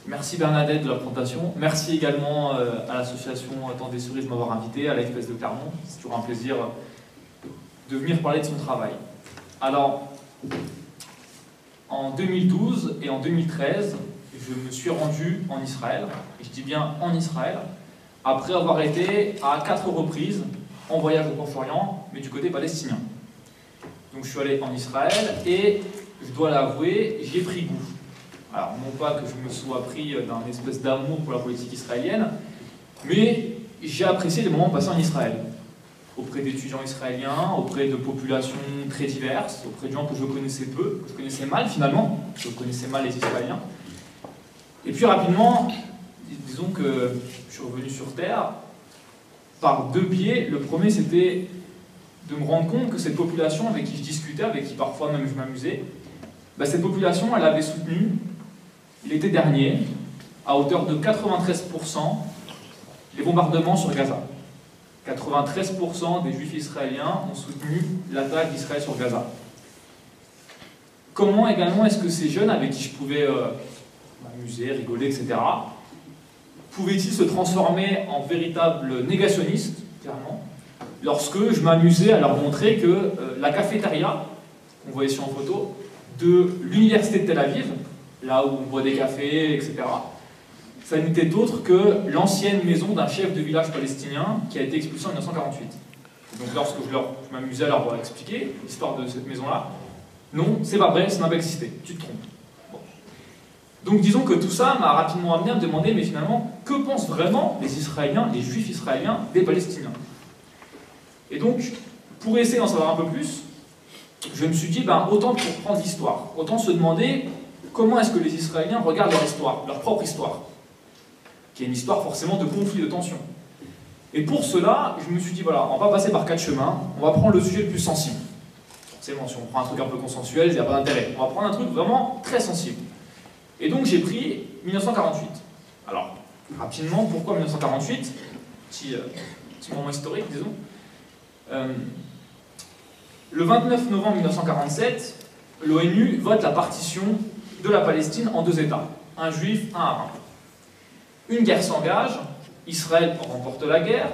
Merci Bernadette de la présentation. Merci également à l'association Temps des Cerises de m'avoir invité, à l'AFPS de Clermont. C'est toujours un plaisir de venir parler de son travail. Alors, en 2012 et en 2013, je me suis rendu en Israël, et je dis bien en Israël, après avoir été à 4 reprises en voyage au Proche-Orient, mais du côté palestinien. Donc je suis allé en Israël et, je dois l'avouer, j'y ai pris goût. Alors, non pas que je me sois pris d'un espèce d'amour pour la politique israélienne, mais j'ai apprécié les moments passés en Israël, auprès d'étudiants israéliens, auprès de populations très diverses, auprès de gens que je connaissais peu, que je connaissais mal finalement, je connaissais mal les Israéliens. Et puis rapidement, disons que je suis revenu sur Terre par 2 biais. Le premier, c'était de me rendre compte que cette population avec qui je discutais, avec qui parfois même je m'amusais, cette population, elle avait soutenu l'été dernier, à hauteur de 93%, les bombardements sur Gaza. 93% des juifs israéliens ont soutenu l'attaque d'Israël sur Gaza. Comment également est-ce que ces jeunes avec qui je pouvais m'amuser, rigoler, etc., pouvaient-ils se transformer en véritables négationnistes, clairement, lorsque je m'amusais à leur montrer que la cafétéria, qu'on voit ici en photo, de l'université de Tel Aviv, là où on boit des cafés, etc., ça n'était autre que l'ancienne maison d'un chef de village palestinien qui a été expulsé en 1948. Donc lorsque je m'amusais à leur expliquer l'histoire de cette maison-là, non, c'est pas vrai, ça n'a pas existé, tu te trompes. Bon. Donc disons que tout ça m'a rapidement amené à me demander, mais finalement, que pensent vraiment les Israéliens, les Juifs israéliens des Palestiniens? Et donc, pour essayer d'en savoir un peu plus, je me suis dit, autant pour prendre l'histoire, autant se demander comment est-ce que les Israéliens regardent leur histoire, leur propre histoire, qui est une histoire forcément de conflit, de tension. Et pour cela, je me suis dit, voilà, on va passer par 4 chemins, on va prendre le sujet le plus sensible. Forcément, si on prend un truc un peu consensuel, il n'y a pas d'intérêt. On va prendre un truc vraiment très sensible. Et donc j'ai pris 1948. Alors, rapidement, pourquoi 1948? Petit moment historique, disons. Le 29 novembre 1947, l'ONU vote la partition de la Palestine en 2 États, un juif, un arabe. Une guerre s'engage, Israël remporte la guerre,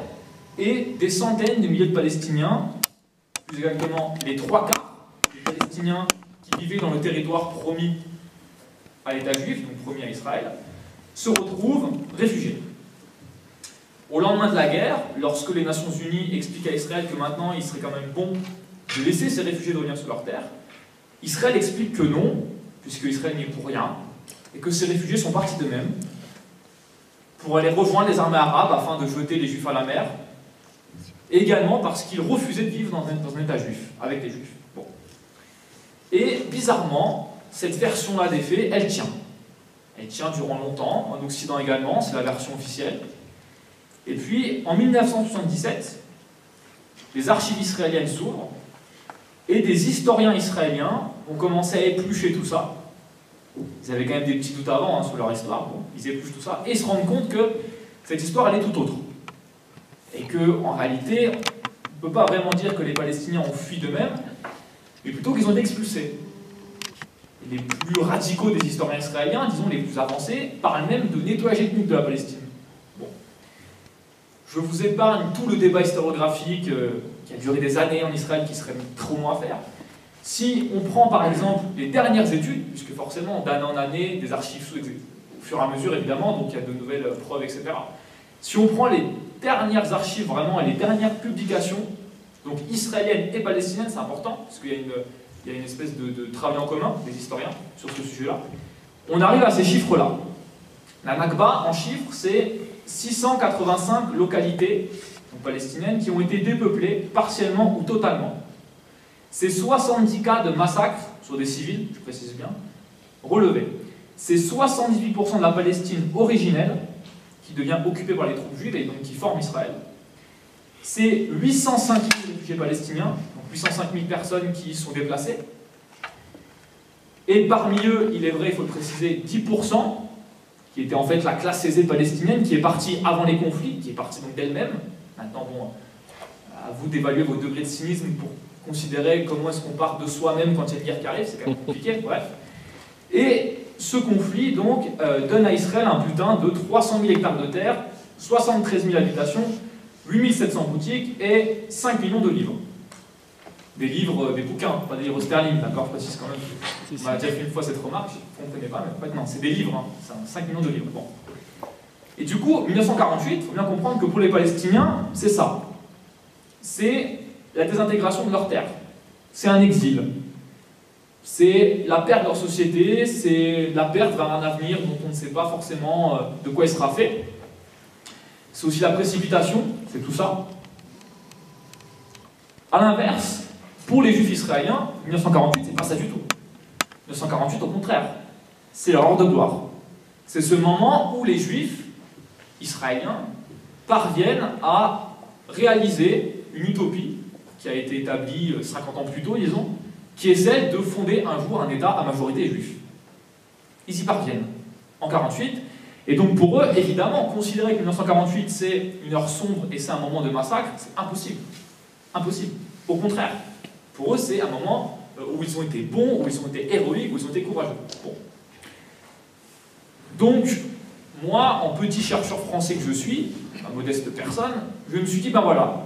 et des centaines de milliers de Palestiniens, plus exactement les 3/4 des Palestiniens qui vivaient dans le territoire promis à l'État juif, donc promis à Israël, se retrouvent réfugiés. Au lendemain de la guerre, lorsque les Nations Unies expliquent à Israël que maintenant il serait quand même bon de laisser ces réfugiés revenir sur leur terre, Israël explique que non, puisque Israël n'y est pour rien, et que ces réfugiés sont partis d'eux-mêmes pour aller rejoindre les armées arabes afin de jeter les Juifs à la mer, et également parce qu'ils refusaient de vivre dans un État juif, avec les Juifs. Bon. Et bizarrement, cette version-là des faits, elle tient. Elle tient durant longtemps, en Occident également, c'est la version officielle. Et puis, en 1977, les archives israéliennes s'ouvrent, et des historiens israéliens ont commencé à éplucher tout ça. Ils avaient quand même des petits doutes avant sur leur histoire, bon, ils épluchent tout ça, et ils se rendent compte que cette histoire, elle est tout autre. Et qu'en réalité, on ne peut pas vraiment dire que les Palestiniens ont fui d'eux-mêmes, mais plutôt qu'ils ont été expulsés. Les plus radicaux des historiens israéliens, disons les plus avancés, parlent même de nettoyage ethnique de la Palestine. Bon. Je vous épargne tout le débat historiographique qui a duré des années en Israël, qui serait trop long à faire. Si on prend par exemple les dernières études, puisque forcément d'année en année, des archives au fur et à mesure évidemment, donc il y a de nouvelles preuves, etc. Si on prend les dernières archives vraiment et les dernières publications, donc israéliennes et palestiniennes, c'est important, parce qu'il y a une espèce de travail en commun des historiens sur ce sujet-là, on arrive à ces chiffres-là. La Nakba, en chiffres, c'est 685 localités donc palestiniennes qui ont été dépeuplées partiellement ou totalement. C'est 70 cas de massacres sur des civils, je précise bien, relevés. C'est 78% de la Palestine originelle qui devient occupée par les troupes juives et donc qui forme Israël. C'est 805 000 réfugiés palestiniens, donc 805 000 personnes qui sont déplacées. Et parmi eux, il est vrai, il faut le préciser, 10%, qui était en fait la classe aisée palestinienne, qui est partie avant les conflits, qui est partie donc d'elle-même. Maintenant, bon, à vous d'évaluer vos degrés de cynisme pour considérer comment est-ce qu'on part de soi-même quand il y a une guerre qui arrive, c'est quand même compliqué, bref. Et ce conflit donc donne à Israël un butin de 300 000 hectares de terre, 73 000 habitations, 8 700 boutiques et 5 millions de livres. Des livres, des bouquins, pas des livres sterling, d'accord, je précise quand même. On m'a déjà fait une fois cette remarque, je ne comprenais pas, mais en fait non, c'est des livres, hein, c'est 5 millions de livres. Bon. Et du coup, 1948, il faut bien comprendre que pour les Palestiniens, c'est ça. C'est la désintégration de leur terre. C'est un exil. C'est la perte de leur société, c'est la perte vers un avenir dont on ne sait pas forcément de quoi il sera fait. C'est aussi la précipitation, c'est tout ça. A l'inverse, pour les Juifs israéliens, 1948, c'est pas ça du tout. 1948, au contraire, c'est leur heure de gloire. C'est ce moment où les Juifs israéliens parviennent à réaliser une utopie qui a été établie 50 ans plus tôt, disons, qui est celle de fonder un jour un État à majorité juive. Ils y parviennent, en 1948. Et donc pour eux, évidemment, considérer que 1948 c'est une heure sombre et c'est un moment de massacre, c'est impossible. Impossible. Au contraire, pour eux, c'est un moment où ils ont été bons, où ils ont été héroïques, où ils ont été courageux. Bon. Donc, moi, en petit chercheur français que je suis, une modeste personne, je me suis dit, ben voilà,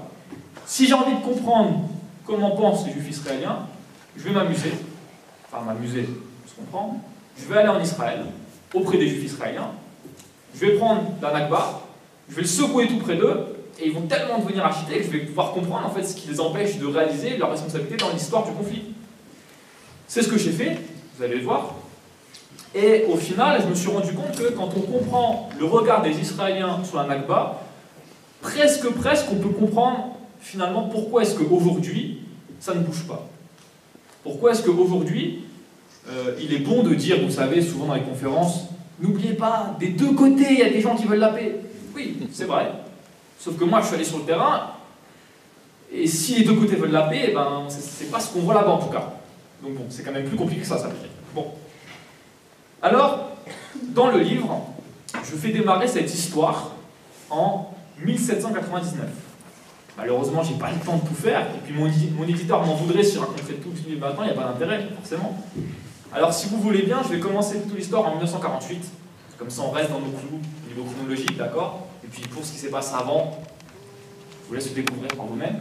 si j'ai envie de comprendre comment pensent les Juifs israéliens, je vais m'amuser, enfin m'amuser, on se comprend, je vais aller en Israël, auprès des Juifs israéliens, je vais prendre la Nakba, je vais le secouer tout près d'eux, et ils vont tellement devenir architectes, je vais pouvoir comprendre en fait ce qui les empêche de réaliser leur responsabilité dans l'histoire du conflit. C'est ce que j'ai fait, vous allez le voir, et au final, je me suis rendu compte que quand on comprend le regard des Israéliens sur la Nakba, presque on peut comprendre finalement pourquoi est-ce qu'aujourd'hui, ça ne bouge pas. Pourquoi est-ce qu'aujourd'hui, il est bon de dire, vous savez, souvent dans les conférences, n'oubliez pas, des deux côtés, il y a des gens qui veulent la paix. Oui, c'est vrai. Sauf que moi, je suis allé sur le terrain, et si les deux côtés veulent la paix, eh ben, c'est pas ce qu'on voit là-bas en tout cas. Donc bon, c'est quand même plus compliqué que ça, ça veut dire. Bon. Alors, dans le livre, je fais démarrer cette histoire en 1799. Malheureusement, j'ai pas le temps de tout faire, et puis mon éditeur m'en voudrait si je raconterais tout le livre maintenant, il n'y a pas d'intérêt, forcément. Alors, si vous voulez bien, je vais commencer toute l'histoire en 1948, comme ça on reste dans nos clous, au niveau chronologique, d'accord? Et puis pour ce qui s'est passé avant, je vous laisse le découvrir par vous-même.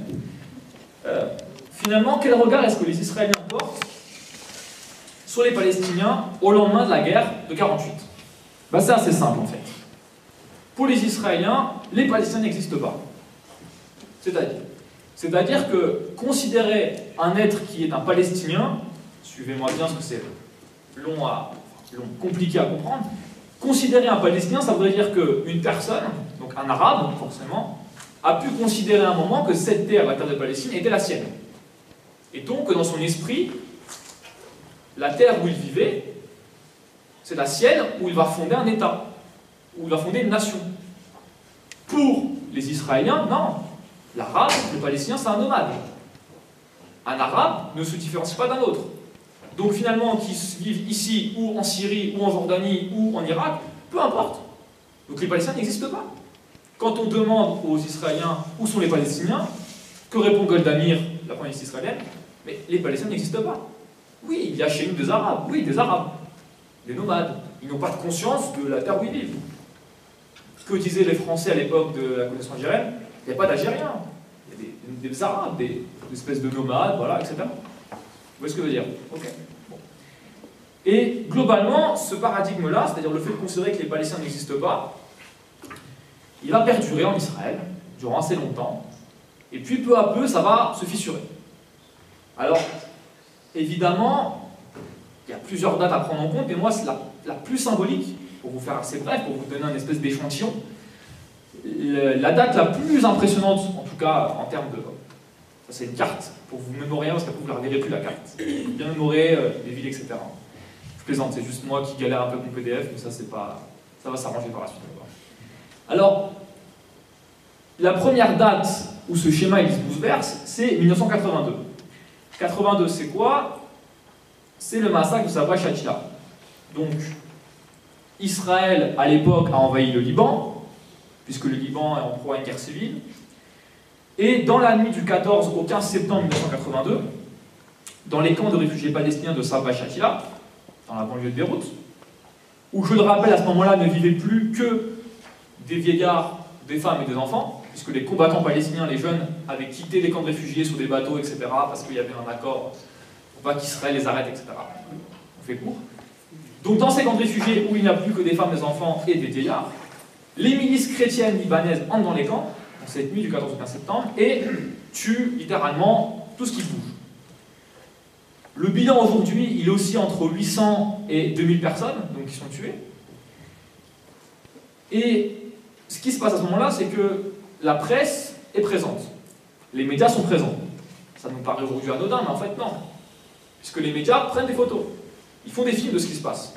Finalement, quel regard est-ce que les Israéliens portent sur les Palestiniens au lendemain de la guerre de 48? Ben, c'est assez simple en fait. Pour les Israéliens, les Palestiniens n'existent pas. C'est-à-dire que considérer un être qui est un Palestinien, suivez-moi bien parce que c'est compliqué à comprendre, considérer un Palestinien, ça voudrait dire qu'une personne, donc un arabe forcément, a pu considérer à un moment que cette terre, la terre de Palestine, était la sienne. Et donc, dans son esprit, la terre où il vivait, c'est la sienne où il va fonder un État, où il va fonder une nation. Pour les Israéliens, non. L'arabe, le Palestinien, c'est un nomade. Un arabe ne se différencie pas d'un autre. Donc finalement, qu'ils vivent ici, ou en Syrie, ou en Jordanie, ou en Irak, peu importe. Donc les Palestiniens n'existent pas. Quand on demande aux Israéliens où sont les Palestiniens, que répond Golda Meir, la première ministre israélienne? Mais les Palestiniens n'existent pas. Oui, il y a chez nous des Arabes, oui, des Arabes, des nomades. Ils n'ont pas de conscience de la terre où ils vivent. Que disaient les Français à l'époque de la colonisation algérienne? Il n'y a pas d'Algériens, il y a des Arabes, des espèces de nomades, voilà, etc. Vous voyez ce que je veux dire? Ok. Bon. Et globalement, ce paradigme-là, c'est-à-dire le fait de considérer que les Palestiniens n'existent pas, il va perdurer en Israël durant assez longtemps, et puis peu à peu, ça va se fissurer. Alors, évidemment, il y a plusieurs dates à prendre en compte, mais moi, c'est la plus symbolique, pour vous faire assez bref, pour vous donner un espèce d'échantillon. La date la plus impressionnante, en tout cas en termes de... Ça, c'est une carte, pour vous mémorer, parce qu'après vous ne la reverrez plus la carte. Bien mémorer les villes, etc. Je plaisante, c'est juste moi qui galère un peu avec mon PDF, mais ça, c'est pas... ça va s'arranger par la suite. Alors, la première date où ce schéma il se bouleverse, c'est 1982. 82, c'est quoi? C'est le massacre de Sabra Shatila. Donc, Israël, à l'époque, a envahi le Liban, puisque le Liban est en proie à une guerre civile. Et dans la nuit du 14 au 15 septembre 1982, dans les camps de réfugiés palestiniens de Sabra Shatila, dans la banlieue de Beyrouth, où, je le rappelle, à ce moment-là, ne vivaient plus que des vieillards, des femmes et des enfants, puisque les combattants palestiniens, les jeunes, avaient quitté les camps de réfugiés sur des bateaux, etc., parce qu'il y avait un accord pour pas qu'Israël les arrête, etc. On fait court. Donc dans ces camps de réfugiés où il n'y a plus que des femmes, des enfants et des vieillards, les milices chrétiennes libanaises entrent dans les camps, dans cette nuit du 14 au 15 septembre, et tuent littéralement tout ce qui bouge. Le bilan aujourd'hui, il est aussi entre 800 et 2000 personnes, donc qui sont tuées. Et ce qui se passe à ce moment-là, c'est que la presse est présente. Les médias sont présents. Ça nous paraît aujourd'hui anodin, mais en fait non. Puisque les médias prennent des photos. Ils font des films de ce qui se passe.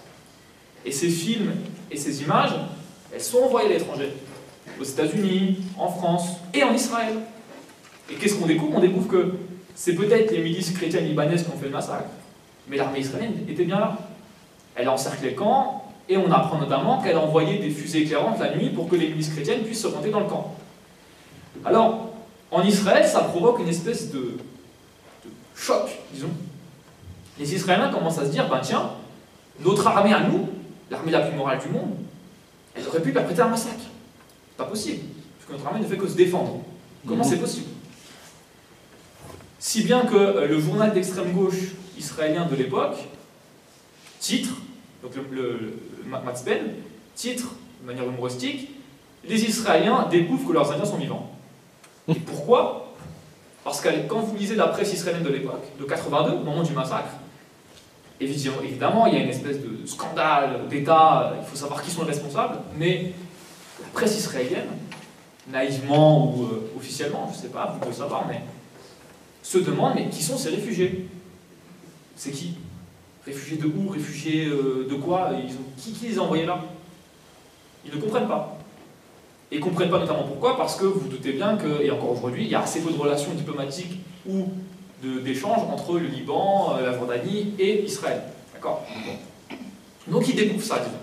Et ces films et ces images, elles sont envoyées à l'étranger. Aux États-Unis, en France et en Israël. Et qu'est-ce qu'on découvre? On découvre que c'est peut-être les milices chrétiennes libanaises qui ont fait le massacre, mais l'armée israélienne était bien là. Elle a encerclé le camp, et on apprend notamment qu'elle a envoyé des fusées éclairantes la nuit pour que les milices chrétiennes puissent se monter dans le camp. Alors, en Israël, ça provoque une espèce de choc, disons. Les Israéliens commencent à se dire, ben tiens, notre armée à nous, l'armée la plus morale du monde, elle aurait pu perpétrer un massacre. C'est pas possible, parce que notre armée ne fait que se défendre. Comment c'est possible? Si bien que le journal d'extrême gauche israélien de l'époque titre, donc le Matzpen, titre de manière humoristique, les Israéliens découvrent que leurs Indiens sont vivants. Et pourquoi? Parce que quand vous lisez la presse israélienne de l'époque, de 82, au moment du massacre, évidemment, il y a une espèce de scandale d'État, il faut savoir qui sont les responsables, mais la presse israélienne, naïvement ou officiellement, je ne sais pas, vous pouvez savoir, mais se demande, mais qui sont ces réfugiés? C'est qui? Réfugiés de où? Réfugiés de quoi? Qui les a envoyés là? Ils ne comprennent pas. Et ils ne comprennent pas notamment pourquoi, parce que vous doutez bien que, et encore aujourd'hui, il y a assez peu de relations diplomatiques ou d'échanges entre le Liban, la Jordanie et Israël. D'accord? Donc ils découvrent ça, disons.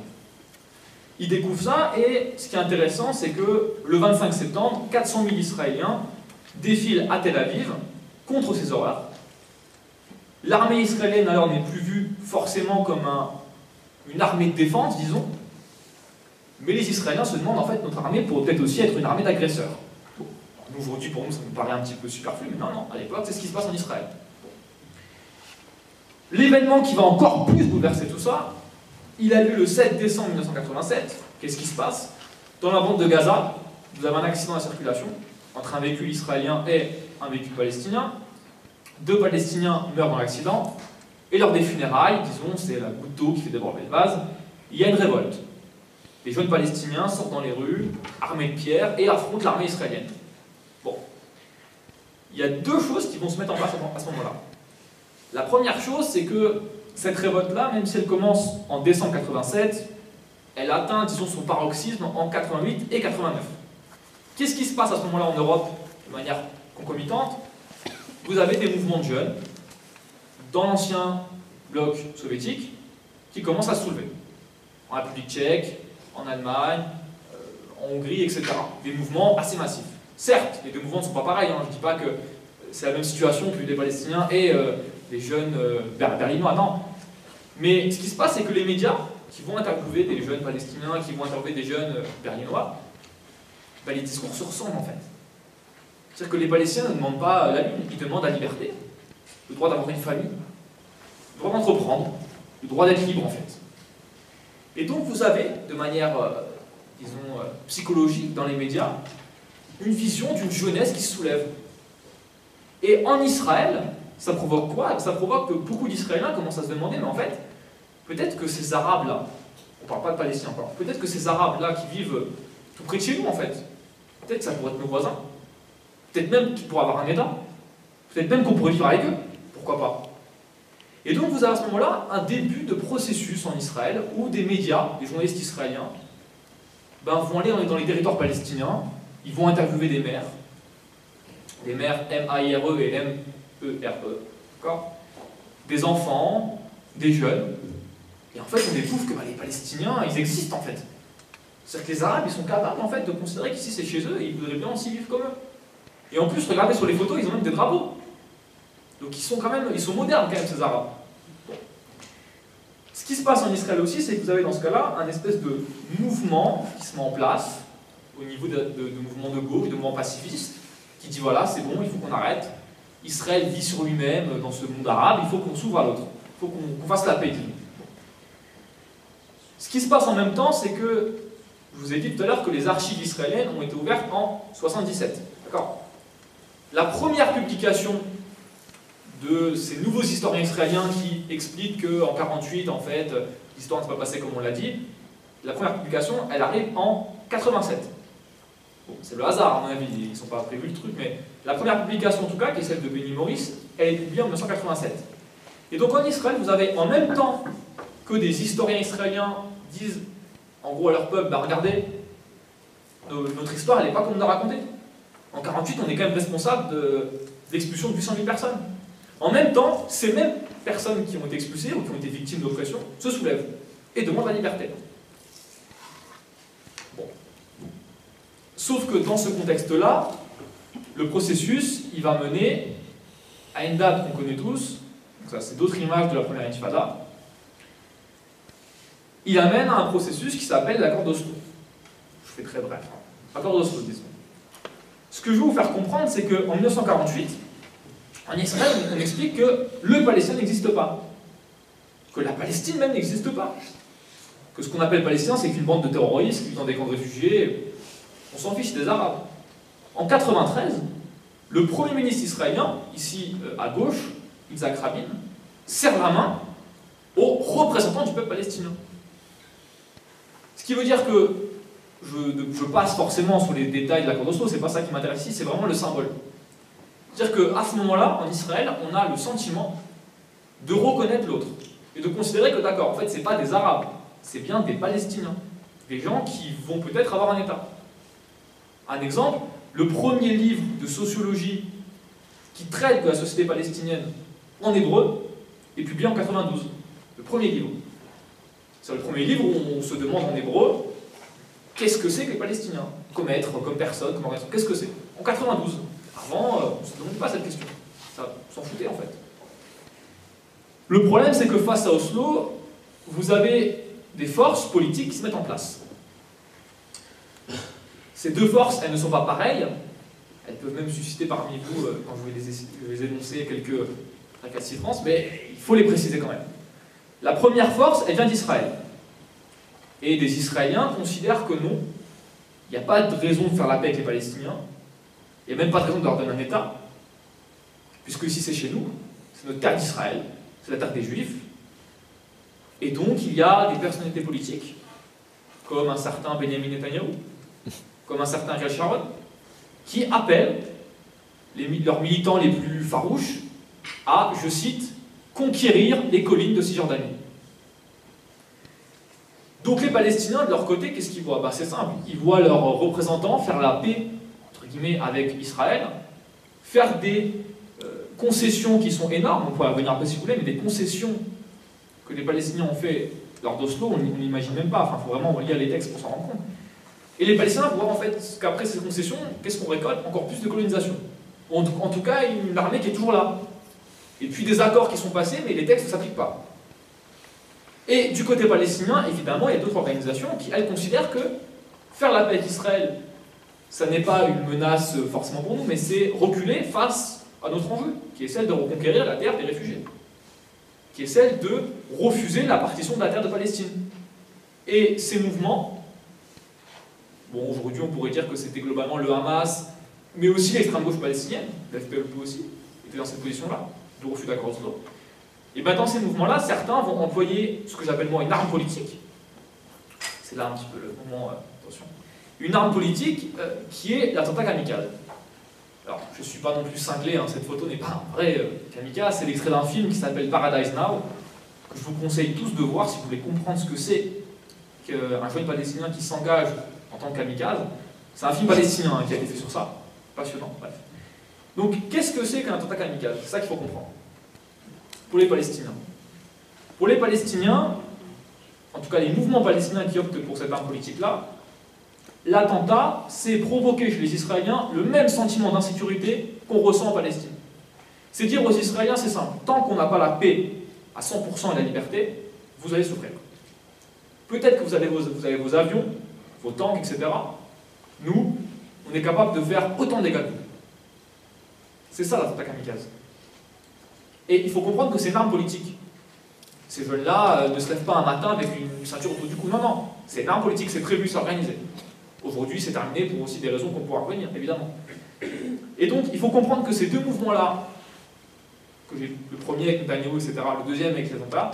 Ils découvrent ça, et ce qui est intéressant, c'est que le 25 septembre, 400 000 Israéliens défilent à Tel Aviv contre ces horreurs. L'armée israélienne, alors, n'est plus vue forcément comme une armée de défense, disons, mais les Israéliens se demandent, en fait, notre armée pourrait peut-être aussi être une armée d'agresseurs. Bon, aujourd'hui, pour nous, ça nous paraît un petit peu superflu, mais non, à l'époque, c'est ce qui se passe en Israël. L'événement qui va encore plus bouleverser tout ça, il a lieu le 7 décembre 1987. Qu'est-ce qui se passe? Dans la bande de Gaza, vous avez un accident à circulation entre un véhicule israélien et un véhicule palestinien. 2 Palestiniens meurent dans l'accident, et lors des funérailles, disons, c'est la goutte d'eau qui fait déborder le vase, il y a une révolte. Les jeunes Palestiniens sortent dans les rues, armés de pierres, et affrontent l'armée israélienne. Bon. Il y a 2 choses qui vont se mettre en place à ce moment-là. La première chose, c'est que cette révolte-là, même si elle commence en décembre 87, elle atteint, disons, son paroxysme en 88 et 89. Qu'est-ce qui se passe à ce moment-là en Europe, de manière concomitante? Vous avez des mouvements de jeunes, dans l'ancien bloc soviétique, qui commencent à se soulever. En République tchèque, en Allemagne, en Hongrie, etc. Des mouvements assez massifs. Certes, les 2 mouvements ne sont pas pareils, hein. Je ne dis pas que c'est la même situation que les Palestiniens et les jeunes berlinois, non. Mais ce qui se passe, c'est que les médias, qui vont interviewer des jeunes Palestiniens, qui vont interviewer des jeunes berlinois, ben, les discours se ressemblent en fait. C'est-à-dire que les Palestiniens ne demandent pas la lune, ils demandent la liberté, le droit d'avoir une famille, le droit d'entreprendre, le droit d'être libre en fait. Et donc vous avez, de manière, disons, psychologique dans les médias, une vision d'une jeunesse qui se soulève. Et en Israël, ça provoque quoi? Ça provoque que beaucoup d'Israéliens commencent à se demander, mais en fait, peut-être que ces Arabes-là, on ne parle pas de Palestiniens encore, peut-être que ces Arabes-là qui vivent tout près de chez nous en fait, peut-être que ça pourrait être nos voisins. Peut-être même qu'ils pourraient avoir un État. Peut-être même qu'on pourrait vivre avec eux. Pourquoi pas? Et donc vous avez à ce moment-là un début de processus en Israël où des médias, des journalistes israéliens, ben, vont aller dans les territoires palestiniens, ils vont interviewer des maires M-A-I-R-E et M-E-R-E, d'accord? Des enfants, des jeunes, et en fait on découvre que ben, les Palestiniens, ils existent en fait. C'est-à-dire que les Arabes, ils sont capables en fait de considérer qu'ici c'est chez eux et ils voudraient bien aussi vivre comme eux. Et en plus, regardez sur les photos, ils ont même des drapeaux. Donc ils sont modernes quand même, ces Arabes. Bon. Ce qui se passe en Israël aussi, c'est que vous avez dans ce cas-là un espèce de mouvement qui se met en place au niveau de mouvements de gauche, de mouvements pacifistes, qui dit voilà, c'est bon, il faut qu'on arrête. Israël vit sur lui-même dans ce monde arabe, il faut qu'on s'ouvre à l'autre. Il faut qu'on fasse la paix. Ce qui se passe en même temps, c'est que, je vous ai dit tout à l'heure que les archives israéliennes ont été ouvertes en 77. D'accord ? La première publication de ces nouveaux historiens israéliens qui expliquent qu'en 48, en fait, l'histoire ne s'est pas passée comme on l'a dit, la première publication, elle arrive en 87. Bon, c'est le hasard, à mon avis, ils ne sont pas prévus le truc, mais la première publication, en tout cas, qui est celle de Benny Morris, elle est publiée en 1987. Et donc en Israël, vous avez en même temps que des historiens israéliens disent, en gros à leur peuple, bah regardez, notre histoire, elle n'est pas comme on l'a raconté. En 48, on est quand même responsable d'expulsion de 800 000 personnes. En même temps, ces mêmes personnes qui ont été expulsées ou qui ont été victimes d'oppression se soulèvent et demandent la liberté. Bon. Sauf que dans ce contexte-là, le processus, il va mener à une date qu'on connaît tous, donc ça c'est d'autres images de la première intifada, il amène à un processus qui s'appelle l'accord d'Oslo. Je fais très bref. Accord d'Oslo, disons. Ce que je veux vous faire comprendre, c'est qu'en 1948, en Israël, on explique que le Palestin n'existe pas. Que la Palestine même n'existe pas. Que ce qu'on appelle Palestin, c'est qu'une bande de terroristes qui vit dans des camps de réfugiés. On s'en fiche des Arabes. En 93, le Premier ministre israélien, ici à gauche, Yitzhak Rabin, serre la main aux représentants du peuple palestinien. Ce qui veut dire que je passe forcément sur les détails de l'accord d'Oslo, c'est pas ça qui m'intéresse ici, c'est vraiment le symbole. C'est-à-dire qu'à ce moment-là, en Israël, on a le sentiment de reconnaître l'autre et de considérer que d'accord, en fait, c'est pas des Arabes, c'est bien des Palestiniens, des gens qui vont peut-être avoir un État. Un exemple, le premier livre de sociologie qui traite de la société palestinienne en hébreu est publié en 92. Le premier livre. C'est le premier livre où on se demande en hébreu qu'est-ce que c'est que les Palestiniens, comme être, comme personne, comme organisation, qu'est-ce que c'est? En 92. Avant, on ne se demandait pas cette question. Ça s'en foutait en fait. Le problème, c'est que face à Oslo, vous avez des forces politiques qui se mettent en place. Ces deux forces, elles ne sont pas pareilles. Elles peuvent même susciter parmi vous, quand je vais les énoncer, quelques récalcitrances, mais il faut les préciser quand même. La première force, elle vient d'Israël. Et des Israéliens considèrent que non, il n'y a pas de raison de faire la paix avec les Palestiniens, il n'y a même pas de raison de leur donner un État, puisque ici c'est chez nous, c'est notre terre d'Israël, c'est la terre des Juifs, et donc il y a des personnalités politiques, comme un certain Benjamin Netanyahu, comme un certain Ariel Sharon, qui appellent leurs militants les plus farouches à, je cite, conquérir les collines de Cisjordanie. Donc les Palestiniens, de leur côté, qu'est-ce qu'ils voient? C'est simple, ils voient leurs représentants faire la paix, entre guillemets, avec Israël, faire des concessions qui sont énormes, on pourrait revenir après si vous voulez, mais des concessions que les Palestiniens ont fait lors d'Oslo, on n'imagine même pas, il faut vraiment lire les textes pour s'en rendre compte. Et les Palestiniens voient en fait qu'après ces concessions, qu'est-ce qu'on récolte? Encore plus de colonisation. En tout cas, une armée qui est toujours là. Et puis des accords qui sont passés, mais les textes ne s'appliquent pas. Et du côté palestinien, évidemment, il y a d'autres organisations qui, elles, considèrent que faire la paix avec Israël, ça n'est pas une menace forcément pour nous, mais c'est reculer face à notre enjeu, qui est celle de reconquérir la terre des réfugiés, qui est celle de refuser la partition de la terre de Palestine. Et ces mouvements, bon, aujourd'hui on pourrait dire que c'était globalement le Hamas, mais aussi l'extrême gauche palestinienne, la FPLP aussi, était dans cette position-là, de refus d'accord d'Oslo. Et bien dans ces mouvements-là, certains vont employer ce que j'appelle moi une arme politique. C'est là un petit peu le moment, attention. Une arme politique qui est l'attentat kamikaze. Alors, je ne suis pas non plus cinglé, cette photo n'est pas un vrai kamikaze, c'est l'extrait d'un film qui s'appelle Paradise Now, que je vous conseille tous de voir si vous voulez comprendre ce que c'est qu'un jeune palestinien qui s'engage en tant que kamikaze. C'est un film palestinien qui a été fait sur ça. Passionnant, bref. Donc, qu'est-ce que c'est qu'un attentat kamikaze? C'est ça qu'il faut comprendre. Pour les Palestiniens. Pour les Palestiniens, en tout cas les mouvements palestiniens qui optent pour cette arme politique-là, l'attentat, c'est provoquer chez les Israéliens le même sentiment d'insécurité qu'on ressent en Palestine. C'est dire aux Israéliens, c'est simple, tant qu'on n'a pas la paix à 100% et la liberté, vous allez souffrir. Peut-être que vous avez vos avions, vos tanks, etc. Nous, on est capable de faire autant de dégâts que vous. C'est ça l'attentat kamikaze. Et il faut comprendre que c'est une arme politique. Ces jeunes-là ne se lèvent pas un matin avec une ceinture autour du cou. Non, non. C'est une arme politique, c'est prévu, c'est organisé. Aujourd'hui, c'est terminé pour aussi des raisons qu'on pourra revenir, évidemment. Et donc, il faut comprendre que ces deux mouvements-là, que j'ai le premier avec Netanyahu, etc., le deuxième avec les attentats,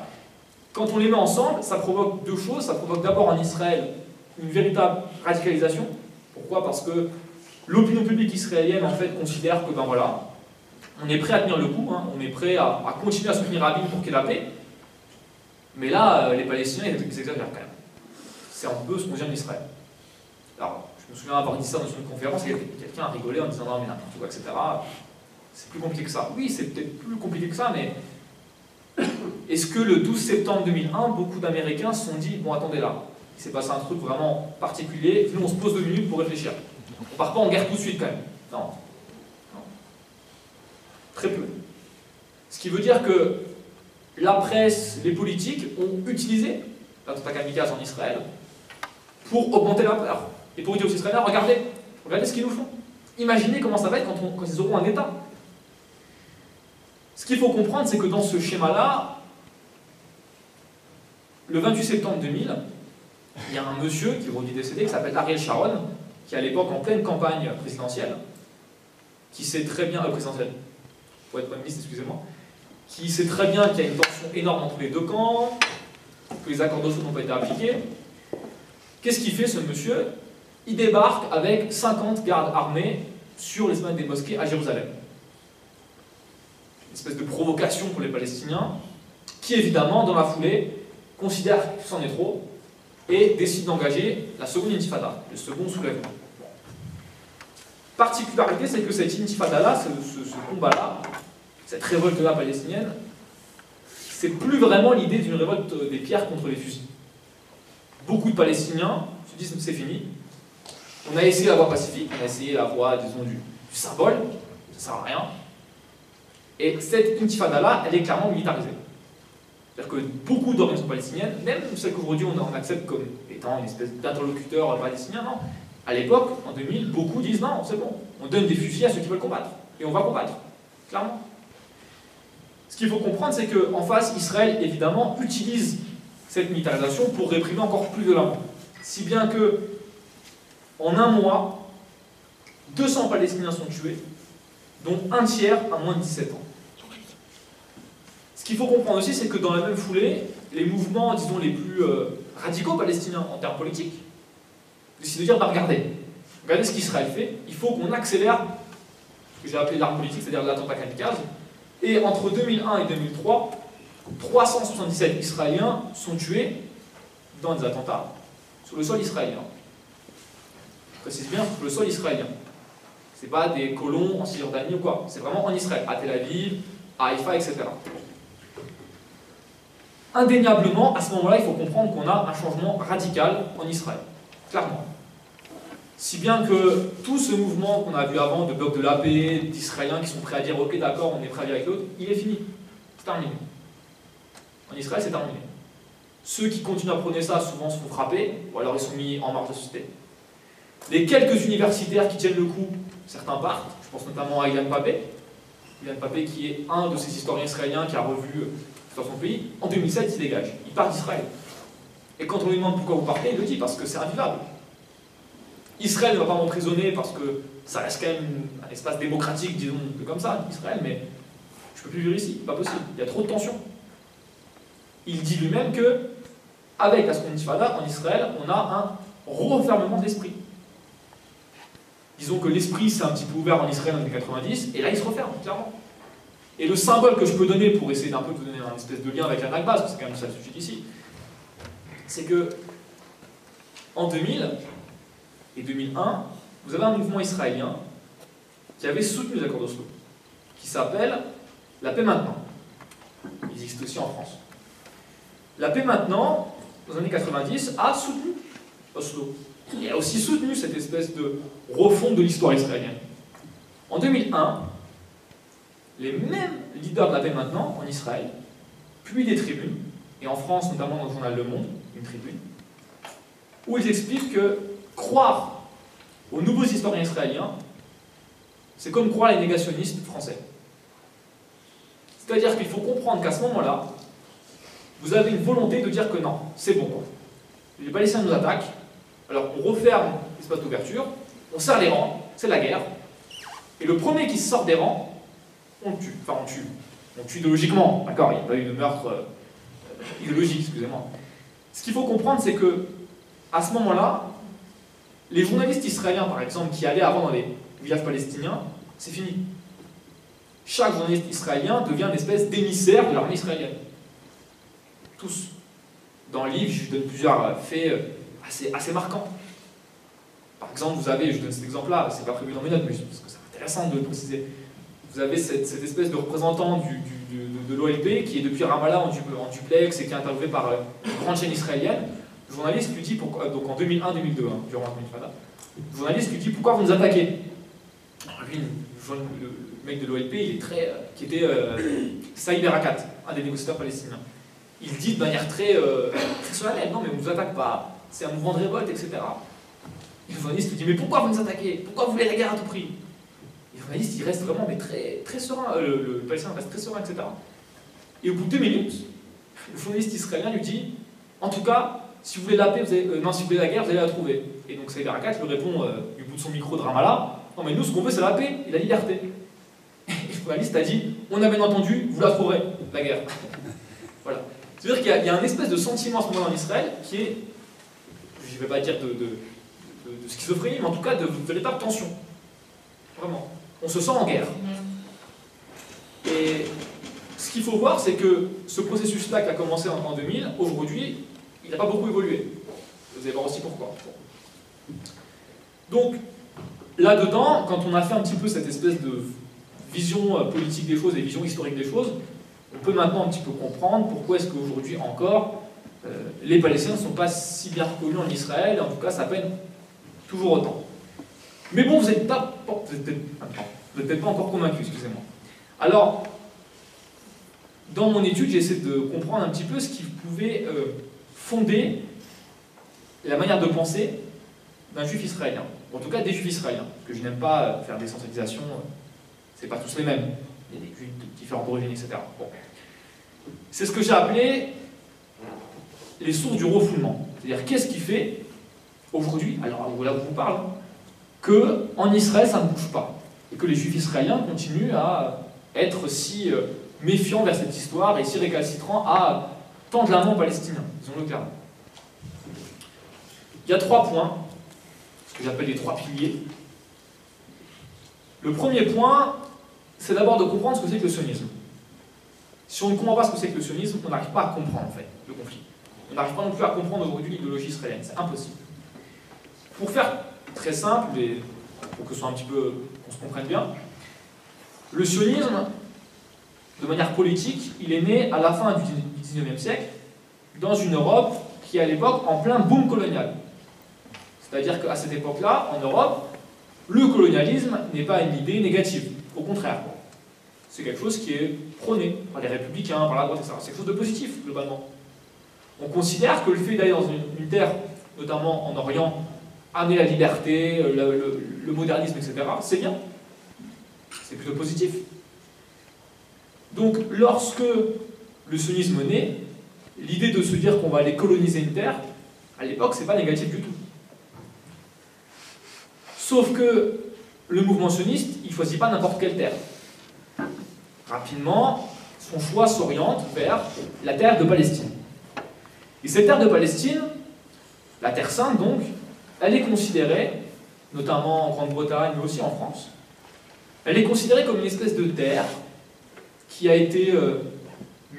quand on les met ensemble, ça provoque deux choses. Ça provoque d'abord en Israël une véritable radicalisation. Pourquoi? Parce que l'opinion publique israélienne, en fait, considère que, ben voilà, on est prêt à tenir le coup, hein, on est prêt à continuer à soutenir Rabin pour qu'il y ait la paix. Mais là, les Palestiniens, ils exagèrent quand même. C'est un peu ce qu'on vient d'Israël. Alors, je me souviens avoir dit ça dans une conférence, et quelqu'un a rigolé en disant non, mais n'importe quoi, etc. C'est plus compliqué que ça. Oui, c'est peut-être plus compliqué que ça, mais est-ce que le 12 septembre 2001, beaucoup d'Américains se sont dit bon, attendez là, il s'est passé un truc vraiment particulier, nous on se pose 2 minutes pour réfléchir. On part pas en guerre tout de suite quand même. Non. Non. Très peu. Ce qui veut dire que la presse, les politiques ont utilisé l'attentat kamikaze en Israël pour augmenter la peur. Et pour dire aux Israéliens, regardez ce qu'ils nous font. Imaginez comment ça va être quand ils auront un État. Ce qu'il faut comprendre, c'est que dans ce schéma-là, le 28 septembre 2000, il y a un monsieur qui est aujourd'hui décédé, qui s'appelle Ariel Sharon, qui est à l'époque en pleine campagne présidentielle, qui sait très bien, présidentielle, pour être Premier ministre, excusez-moi, qui sait très bien qu'il y a une tension énorme entre les deux camps, que les accords d'Oslo n'ont pas été appliqués. Qu'est-ce qu'il fait, ce monsieur? Il débarque avec 50 gardes armés sur l'esplanade des mosquées à Jérusalem. Une espèce de provocation pour les Palestiniens, qui évidemment, dans la foulée, considère que c'en est trop et décide d'engager la seconde intifada, le second soulèvement. Particularité, c'est que cette intifada-là, ce combat-là, cette révolte-là palestinienne, c'est plus vraiment l'idée d'une révolte des pierres contre les fusils. Beaucoup de Palestiniens se disent c'est fini. On a essayé la voie pacifique, on a essayé la voie, disons, du symbole, ça ne sert à rien. Et cette intifada-là, elle est clairement militarisée. C'est-à-dire que beaucoup d'organisations palestiniennes, même celles qu'aujourd'hui on accepte comme étant une espèce d'interlocuteur palestinien, non. À l'époque, en 2000, beaucoup disent non, c'est bon, on donne des fusils à ceux qui veulent combattre. Et on va combattre, clairement. Ce qu'il faut comprendre, c'est qu'en face, Israël, évidemment, utilise cette militarisation pour réprimer encore plus violemment. Si bien que, en un mois, 200 Palestiniens sont tués, dont un tiers à moins de 17 ans. Ce qu'il faut comprendre aussi, c'est que dans la même foulée, les mouvements, disons, les plus radicaux palestiniens en termes politiques, décident de dire, bah, regardez ce qu'Israël fait, il faut qu'on accélère ce que j'ai appelé l'arme politique, c'est-à-dire l'attentat kamikaze, et entre 2001 et 2003, 377 Israéliens sont tués dans des attentats sur le sol israélien. Je précise bien, sur le sol israélien. Ce n'est pas des colons en Cisjordanie ou quoi, c'est vraiment en Israël, à Tel Aviv, à Haïfa, etc. Indéniablement, à ce moment-là, il faut comprendre qu'on a un changement radical en Israël, clairement. Si bien que tout ce mouvement qu'on a vu avant, de blocs de la paix, d'Israéliens qui sont prêts à dire « Ok, d'accord, on est prêt à vivre avec l'autre », il est fini. C'est terminé. En Israël, c'est terminé. Ceux qui continuent à prôner ça, souvent se font frapper, ou alors ils sont mis en marge de la société. Les quelques universitaires qui tiennent le coup, certains partent. Je pense notamment à Ilan Pappé. Ilan Pappé qui est un de ces historiens israéliens qui a revu dans son pays. En 2007, il se dégage. Il part d'Israël. Et quand on lui demande pourquoi vous partez, il le dit parce que c'est invivable. Israël ne va pas m'emprisonner parce que ça reste quand même un espace démocratique, disons, comme ça, Israël, mais je ne peux plus vivre ici, pas possible. Il y a trop de tensions. Il dit lui-même que, avec la seconde intifada, en Israël, on a un refermement de l'esprit. Disons que l'esprit s'est un petit peu ouvert en Israël dans les années 90, et là il se referme, clairement. Et le symbole que je peux donner pour essayer d'un peu de donner un espèce de lien avec la Nakba, parce que c'est quand même ça le sujet d'ici, c'est que en 2000 et 2001, vous avez un mouvement israélien qui avait soutenu les accords d'Oslo, qui s'appelle La paix maintenant. Il existe aussi en France. La paix maintenant, dans les années 90, a soutenu Oslo. Il a aussi soutenu cette espèce de refonte de l'histoire israélienne. En 2001, les mêmes leaders de la paix maintenant, en Israël, publient des tribunes et en France, notamment dans le journal Le Monde, une tribune, où ils expliquent que croire aux nouveaux historiens israéliens, c'est comme croire les négationnistes français. C'est-à-dire qu'il faut comprendre qu'à ce moment-là, vous avez une volonté de dire que non, c'est bon, quoi. Les Palestiniens nous attaquent, alors on referme l'espace d'ouverture, on serre les rangs, c'est la guerre, et le premier qui sort des rangs, on le tue. Enfin, on tue. On tue idéologiquement, d'accord, il n'y a pas eu de meurtre idéologique, excusez-moi. Ce qu'il faut comprendre, c'est que, à ce moment-là, les journalistes israéliens, par exemple, qui allaient avant dans les villages palestiniens, c'est fini. Chaque journaliste israélien devient une espèce d'émissaire de l'armée israélienne. Tous. Dans le livre, je donne plusieurs faits assez marquants. Par exemple, vous avez, je donne cet exemple-là, c'est pas prévu dans mes notes, mais parce que c'est intéressant de le préciser. Vous avez cette espèce de représentant de l'OLP qui est depuis Ramallah en duplex et qui est interviewé par une grande chaîne israélienne. Le journaliste lui dit, pourquoi, donc en 2001-2002, durant l'intifada, le journaliste lui dit pourquoi vous nous attaquez. Alors lui, le mec de l'OLP, il est qui était Saïd Erakat, un des négociateurs palestiniens. Il dit de manière très solennelle, non mais on ne vous attaque pas, c'est un mouvement de révolte, etc. Et le journaliste lui dit mais pourquoi vous nous attaquez? Pourquoi vous voulez la guerre à tout prix? Et le journaliste il reste vraiment mais très serein, le Palestinien reste très serein, etc. Et au bout de 2 minutes, le journaliste israélien lui dit en tout cas, si vous voulez la paix, si vous voulez la guerre, vous allez la trouver. Et donc Saïd Erakat lui répond du bout de son micro de Ramallah, non mais nous ce qu'on veut c'est la paix et la liberté. Et le journaliste a dit on a bien entendu, vous la trouverez, la guerre. Voilà. C'est-à-dire qu'il y a un espèce de sentiment à ce moment en Israël qui est, je ne vais pas dire de schizophrénie, mais en tout cas de véritable tension. Vraiment. On se sent en guerre. Et ce qu'il faut voir, c'est que ce processus-là qui a commencé en 2000, aujourd'hui, il n'a pas beaucoup évolué. Vous allez voir aussi pourquoi. Donc, là-dedans, quand on a fait un petit peu cette espèce de vision politique des choses et vision historique des choses, on peut maintenant un petit peu comprendre pourquoi est-ce qu'aujourd'hui encore, les Palestiniens ne sont pas si bien reconnus en Israël, et en tout cas ça peine toujours autant. Mais bon, vous n'êtes peut-être pas encore convaincu, excusez-moi. Alors, dans mon étude, j'ai essayé de comprendre un petit peu ce qui pouvait fonder la manière de penser d'un juif israélien, en tout cas des juifs israéliens, parce que je n'aime pas faire des sensibilisations, c'est pas tous les mêmes. Il y a des cultes de différentes origines, etc. Bon. C'est ce que j'ai appelé les sources du refoulement. C'est-à-dire, qu'est-ce qui fait, aujourd'hui, alors là où je vous parle, qu'en Israël, ça ne bouge pas. Et que les juifs israéliens continuent à être si méfiants vers cette histoire et si récalcitrants à tendre la main aux Palestiniens, disons-le clairement. Il y a 3 points, ce que j'appelle les 3 piliers. Le premier point, c'est d'abord de comprendre ce que c'est que le sionisme. Si on ne comprend pas ce que c'est que le sionisme, on n'arrive pas à comprendre en fait le conflit. On n'arrive pas non plus à comprendre aujourd'hui l'idéologie israélienne, c'est impossible. Pour faire très simple, et pour que ce soit un petit peu, qu'on se comprenne bien, le sionisme, de manière politique, il est né à la fin du XIXe siècle, dans une Europe qui est à l'époque en plein boom colonial. C'est-à-dire qu'à cette époque-là, en Europe, le colonialisme n'est pas une idée négative, au contraire. C'est quelque chose qui est prôné par les républicains, par la droite, etc. C'est quelque chose de positif, globalement. On considère que le fait d'aller dans une terre, notamment en Orient, amener la liberté, le modernisme, etc., c'est bien. C'est plutôt positif. Donc, lorsque le sionisme naît, l'idée de se dire qu'on va aller coloniser une terre, à l'époque, c'est pas négatif du tout. Sauf que le mouvement sioniste, il ne choisit pas n'importe quelle terre. Rapidement, son choix s'oriente vers la terre de Palestine. Et cette terre de Palestine, la Terre Sainte donc, elle est considérée, notamment en Grande-Bretagne, mais aussi en France, elle est considérée comme une espèce de terre qui a été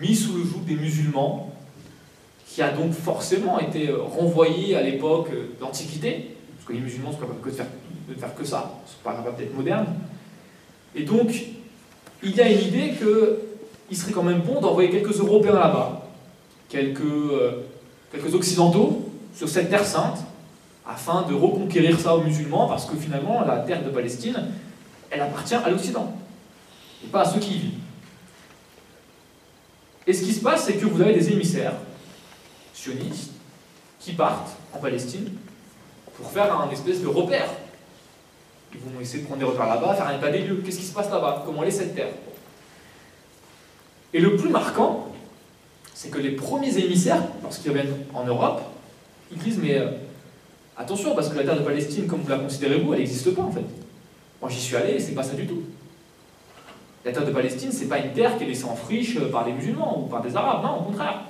mise sous le joug des musulmans, qui a donc forcément été renvoyée à l'époque d'Antiquité, parce que les musulmans ne sont capables de faire que ça, ils ne sont pas capables d'être modernes. Et donc, il y a une idée qu'il serait quand même bon d'envoyer quelques Européens là-bas, quelques Occidentaux, sur cette terre sainte, afin de reconquérir ça aux musulmans, parce que finalement, la terre de Palestine, elle appartient à l'Occident, et pas à ceux qui y vivent. Et ce qui se passe, c'est que vous avez des émissaires sionistes qui partent en Palestine pour faire un espèce de repère. Ils vont essayer de prendre des repères là-bas, faire un état des lieux. Qu'est-ce qui se passe là-bas? Comment est cette terre? Et le plus marquant, c'est que les premiers émissaires, lorsqu'ils reviennent en Europe, ils disent mais attention, parce que la terre de Palestine, comme vous la considérez vous, elle n'existe pas en fait. Moi j'y suis allé et c'est pas ça du tout. La terre de Palestine, c'est pas une terre qui est laissée en friche par les musulmans ou par des arabes, non, au contraire.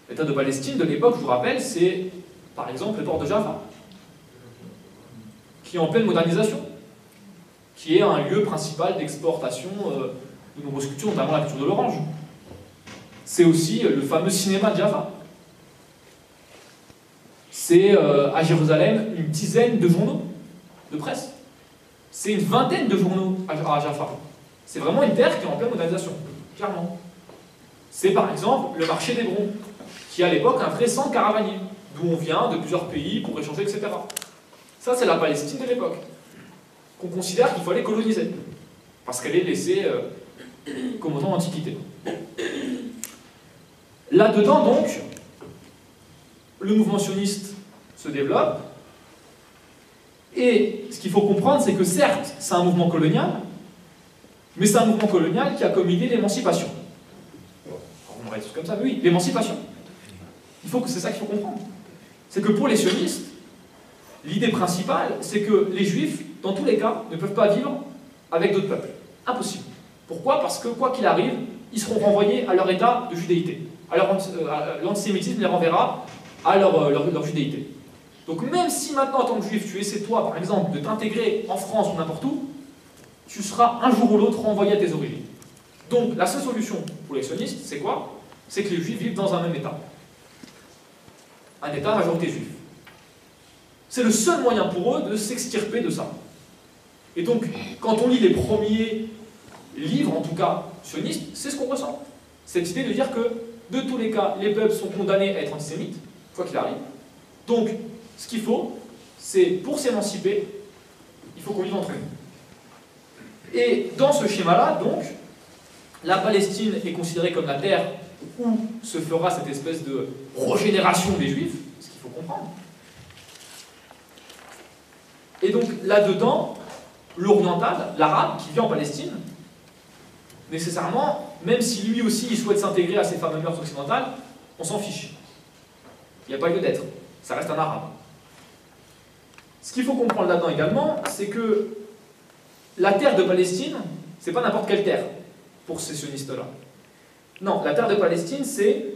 La terre de Palestine de l'époque, je vous rappelle, c'est par exemple le port de Jaffa, qui est en pleine modernisation, qui est un lieu principal d'exportation de nombreuses cultures, notamment la culture de l'orange. C'est aussi le fameux cinéma de Jaffa. C'est à Jérusalem une dizaine de journaux de presse. C'est une vingtaine de journaux à Jaffa. C'est vraiment une terre qui est en pleine modernisation, clairement. C'est par exemple le marché d'Hébron, qui à l'époque un vrai centre caravanier, d'où on vient de plusieurs pays pour échanger, etc. Ça, c'est la Palestine de l'époque, qu'on considère qu'il faut aller coloniser, parce qu'elle est laissée comme au temps d'Antiquité. Là-dedans, donc, le mouvement sioniste se développe, et ce qu'il faut comprendre, c'est que certes, c'est un mouvement colonial, mais c'est un mouvement colonial qui a comme idée l'émancipation. On aurait dit comme ça, mais oui, l'émancipation. C'est ça qu'il faut comprendre. C'est que pour les sionistes, l'idée principale, c'est que les juifs, dans tous les cas, ne peuvent pas vivre avec d'autres peuples. Impossible. Pourquoi? Parce que, quoi qu'il arrive, ils seront renvoyés à leur état de judéité. Alors, l'antisémitisme les renverra à leur judéité. Donc même si maintenant, en tant que juif, tu essaies, toi, par exemple, de t'intégrer en France ou n'importe où, tu seras un jour ou l'autre renvoyé à tes origines. Donc la seule solution pour les sionistes, c'est quoi? C'est que les juifs vivent dans un même état. Un état à majorité juive. C'est le seul moyen pour eux de s'extirper de ça. Et donc, quand on lit les premiers livres, en tout cas sionistes, c'est ce qu'on ressent. Cette idée de dire que, de tous les cas, les peuples sont condamnés à être antisémites, quoi qu'il arrive. Donc, ce qu'il faut, c'est, pour s'émanciper, il faut qu'on vive entre nous. Et dans ce schéma-là, donc, la Palestine est considérée comme la terre où se fera cette espèce de régénération des Juifs, ce qu'il faut comprendre. Et donc, là-dedans, l'oriental, l'arabe, qui vit en Palestine, nécessairement, même si lui aussi il souhaite s'intégrer à ces fameuses mœurs occidentales, on s'en fiche. Il n'y a pas lieu d'être. Ça reste un arabe. Ce qu'il faut comprendre là-dedans également, c'est que la terre de Palestine, c'est pas n'importe quelle terre pour ces sionistes-là. Non, la terre de Palestine, c'est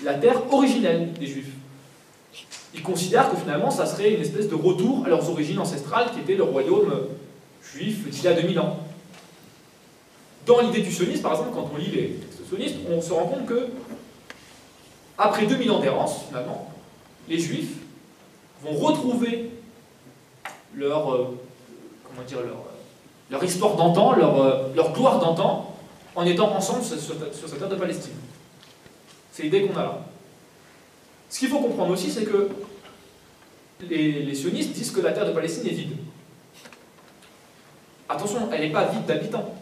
la terre originelle des Juifs. Ils considèrent que finalement, ça serait une espèce de retour à leurs origines ancestrales, qui était le royaume juif d'il y a 2000 ans. Dans l'idée du sionisme, par exemple, quand on lit les textes sionistes, on se rend compte que, après 2000 ans d'errance, finalement, les Juifs vont retrouver leur histoire d'antan, leur gloire d'antan, en étant ensemble sur cette terre de Palestine. C'est l'idée qu'on a là. Ce qu'il faut comprendre aussi, c'est que les sionistes disent que la terre de Palestine est vide. Attention, elle n'est pas vide d'habitants.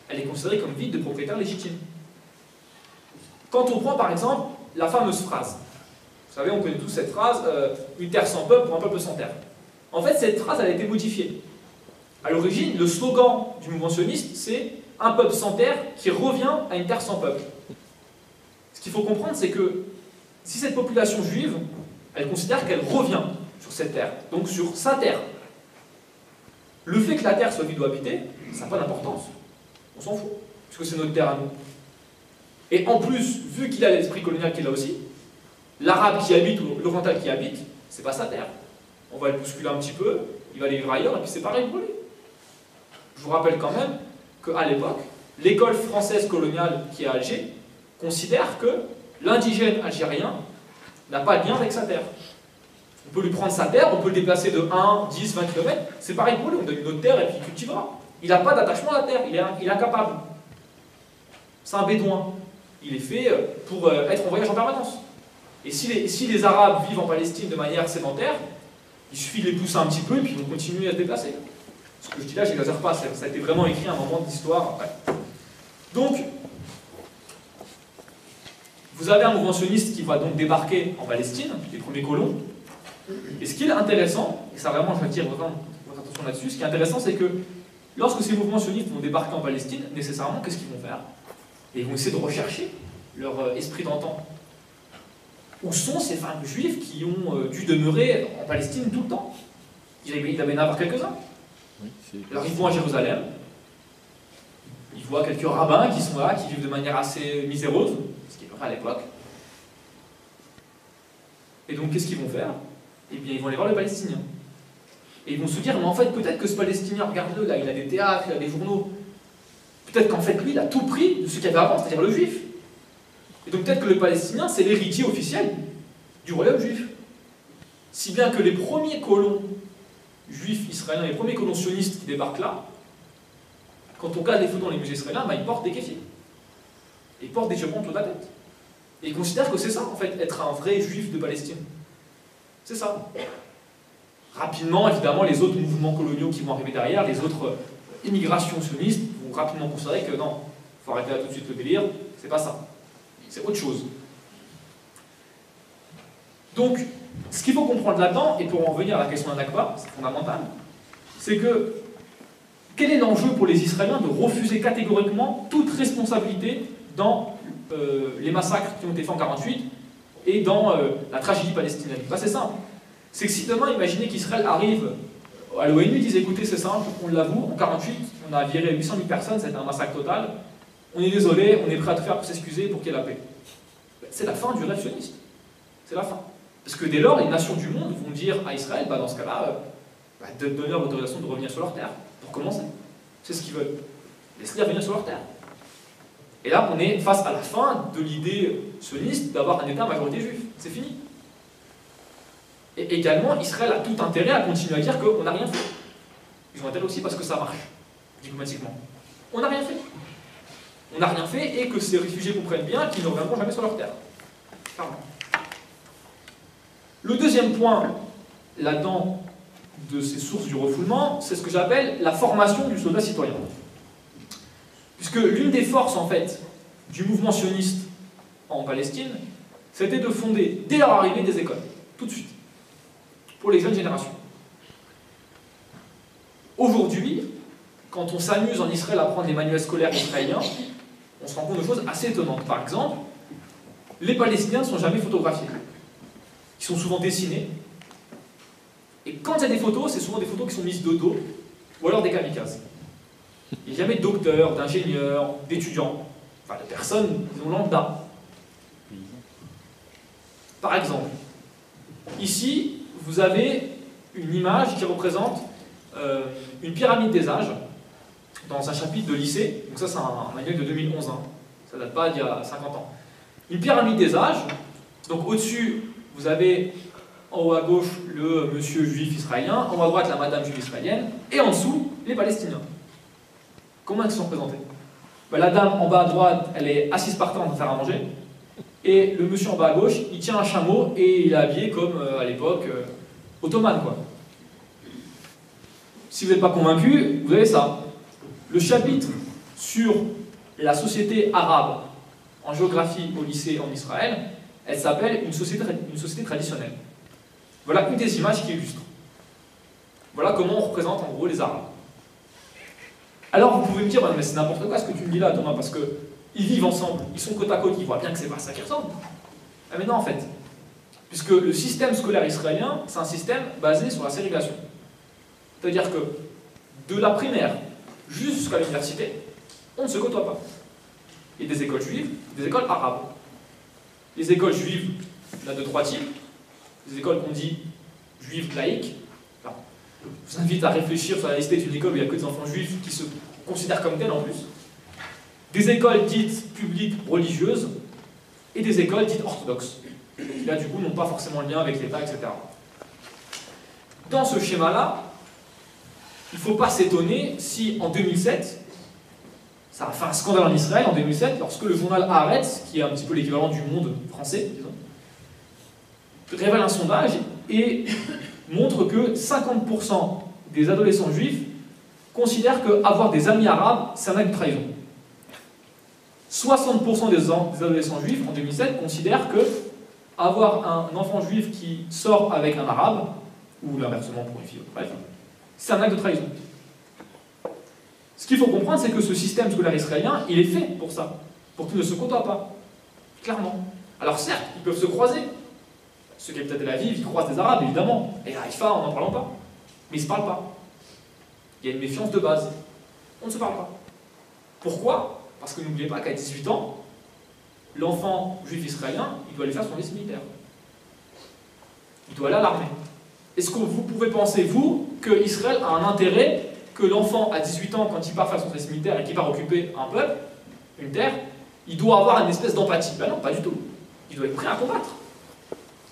Elle est considérée comme vide de propriétaires légitimes. Quand on prend par exemple la fameuse phrase, vous savez, on connaît tous cette phrase, une terre sans peuple pour un peuple sans terre. En fait, cette phrase, elle a été modifiée. À l'origine, le slogan du mouvement sioniste, c'est un peuple sans terre qui revient à une terre sans peuple. Ce qu'il faut comprendre, c'est que si cette population juive, elle considère qu'elle revient sur cette terre, donc sur sa terre. Le fait que la terre soit vide ou habitée, ça n'a pas d'importance. On s'en fout, puisque c'est notre terre à nous. Et en plus, vu qu'il a l'esprit colonial qu'il a aussi, l'arabe qui habite ou l'oriental qui habite, c'est pas sa terre. On va le bousculer un petit peu, il va aller vivre ailleurs, et puis c'est pareil pour lui. Je vous rappelle quand même qu'à l'époque, l'école française coloniale qui est à Alger considère que l'indigène algérien n'a pas de lien avec sa terre. On peut lui prendre sa terre, on peut le déplacer de 1, 10, 20 km, c'est pareil pour lui, on donne une autre terre et puis il cultivera. Il n'a pas d'attachement à la terre, il est incapable. C'est un bédouin. Il est fait pour être en voyage en permanence. Et si les Arabes vivent en Palestine de manière sédentaire, il suffit de les pousser un petit peu et puis ils vont continuer à se déplacer. Ce que je dis là, je n'exagère pas, ça a été vraiment écrit à un moment de l'histoire après. Donc, vous avez un mouvement sioniste qui va donc débarquer en Palestine, les premiers colons. Et ce qui est intéressant, et ça vraiment j'attire votre attention là-dessus, ce qui est intéressant c'est que lorsque ces mouvements sionistes vont débarquer en Palestine, nécessairement, qu'est-ce qu'ils vont faire? Et ils vont essayer de rechercher leur esprit d'antan. Où sont ces femmes juives qui ont dû demeurer en Palestine tout le temps? Il devait y en avoir quelques-uns. Oui, alors ils vont à Jérusalem, ils voient quelques rabbins qui sont là, qui vivent de manière assez miséreuse, ce qui est vrai à l'époque. Et donc qu'est-ce qu'ils vont faire? Eh bien ils vont aller voir le Palestinien. Et ils vont se dire, mais en fait peut-être que ce Palestinien, regarde-le, là il a des théâtres, il a des journaux. Peut-être qu'en fait lui il a tout pris de ce qu'il y avait avant, c'est-à-dire le juif. Et donc peut-être que le Palestinien c'est l'héritier officiel du royaume juif. Si bien que les premiers colons juifs israéliens, les premiers colons sionistes qui débarquent là, quand on regarde les photos dans les musées israéliens, bah, ils portent des kéfis. Ils portent des turbans autour de la tête. Et ils considèrent que c'est ça, en fait, être un vrai juif de Palestine. C'est ça. Rapidement, évidemment, les autres mouvements coloniaux qui vont arriver derrière, les autres immigrations sionistes, vont rapidement considérer que non, il faut arrêter là tout de suite le délire, c'est pas ça. C'est autre chose. Donc, ce qu'il faut comprendre là-dedans, et pour en revenir à la question d'un Nakba, c'est fondamental, c'est que quel est l'enjeu pour les Israéliens de refuser catégoriquement toute responsabilité dans les massacres qui ont été faits en 1948 et dans la tragédie palestinienne? Ben, c'est simple. C'est que si demain, imaginez qu'Israël arrive à l'ONU et dise écoutez, c'est simple, on l'avoue, en 1948, on a viré 800 000 personnes, c'était un massacre total, on est désolé, on est prêt à tout faire pour s'excuser pour qu'il y ait la paix. Ben, c'est la fin du rêve sioniste. C'est la fin. Parce que dès lors, les nations du monde vont dire à Israël, bah, dans ce cas-là, donner leur autorisation de revenir sur leur terre, pour commencer. C'est ce qu'ils veulent. Laisse-les revenir sur leur terre. Et là, on est face à la fin de l'idée sioniste d'avoir un État à majorité juive. C'est fini. Et également, Israël a tout intérêt à continuer à dire qu'on n'a rien fait. Ils ont intérêt aussi parce que ça marche, diplomatiquement. On n'a rien fait. On n'a rien fait et que ces réfugiés comprennent bien qu'ils ne reviendront jamais sur leur terre. Clairement. Le deuxième point, là-dedans, de ces sources du refoulement, c'est ce que j'appelle la formation du soldat citoyen. Puisque l'une des forces, en fait, du mouvement sioniste en Palestine, c'était de fonder, dès leur arrivée, des écoles, tout de suite, pour les jeunes générations. Aujourd'hui, quand on s'amuse en Israël à prendre les manuels scolaires israéliens, on se rend compte de choses assez étonnantes. Par exemple, les Palestiniens ne sont jamais photographiés. Ils sont souvent dessinés. Et quand il y a des photos, c'est souvent des photos qui sont mises de dos, ou alors des kamikazes. Il n'y a jamais de docteurs, d'ingénieurs, d'étudiants, enfin de personnes, disons, lambda. Par exemple, ici, vous avez une image qui représente une pyramide des âges dans un chapitre de lycée. Donc ça, c'est un manuel de 2011, hein. Ça date pas d'il y a 50 ans. Une pyramide des âges, donc au-dessus, vous avez en haut à gauche le monsieur juif israélien, en haut à droite la madame juive israélienne, et en dessous les Palestiniens. Comment ils sont représentés? Ben, la dame en bas à droite, elle est assise par terre en train de faire à manger, et le monsieur en bas à gauche, il tient un chameau et il est habillé comme à l'époque ottomane, quoi. Si vous n'êtes pas convaincu, vous avez ça. Le chapitre sur la société arabe en géographie au lycée en Israël, elle s'appelle une société traditionnelle. Voilà une des images qui illustre. Voilà comment on représente en gros les Arabes. Alors vous pouvez me dire, mais c'est n'importe quoi ce que tu me dis là, Thomas, parce qu'ils vivent ensemble, ils sont côte à côte, ils voient bien que c'est pas ça qui ressemble. Ah mais non en fait. Puisque le système scolaire israélien, c'est un système basé sur la ségrégation. C'est-à-dire que de la primaire jusqu'à l'université, on ne se côtoie pas. Il y a des écoles juives, des écoles arabes. Les écoles juives, il y en a de trois types. Les écoles qu'on dit juives laïques. Enfin, je vous invite à réfléchir sur la liste d'une école où il n'y a que des enfants juifs qui se considèrent comme tels en plus. Des écoles dites publiques religieuses et des écoles dites orthodoxes, qui là du coup n'ont pas forcément le lien avec l'État, etc. Dans ce schéma-là, il ne faut pas s'étonner si en 2007, ça a fait un scandale en Israël en 2007, lorsque le journal Haaretz, qui est un petit peu l'équivalent du Monde français, disons, révèle un sondage et montre que 50% des adolescents juifs considèrent qu'avoir des amis arabes, c'est un acte de trahison. 60% des adolescents juifs en 2007 considèrent que avoir un enfant juif qui sort avec un arabe, ou l'inversement pour une fille, bref, c'est un acte de trahison. Ce qu'il faut comprendre, c'est que ce système scolaire israélien, il est fait pour ça, pour qu'ils ne se côtoient pas, clairement. Alors certes, ils peuvent se croiser. Ceux qui habitent à Tel Aviv, ils croisent des arabes, évidemment. Et à Haïfa, on n'en parle pas. Mais ils ne se parlent pas. Il y a une méfiance de base. On ne se parle pas. Pourquoi? Parce que n'oubliez pas qu'à 18 ans, l'enfant juif israélien, il doit aller faire son service militaire. Il doit aller à l'armée. Est-ce que vous pouvez penser, vous, qu'Israël a un intérêt que l'enfant, à 18 ans, quand il part faire son service militaire et qu'il part occuper un peuple, une terre, il doit avoir une espèce d'empathie? Ben non, pas du tout. Il doit être prêt à combattre.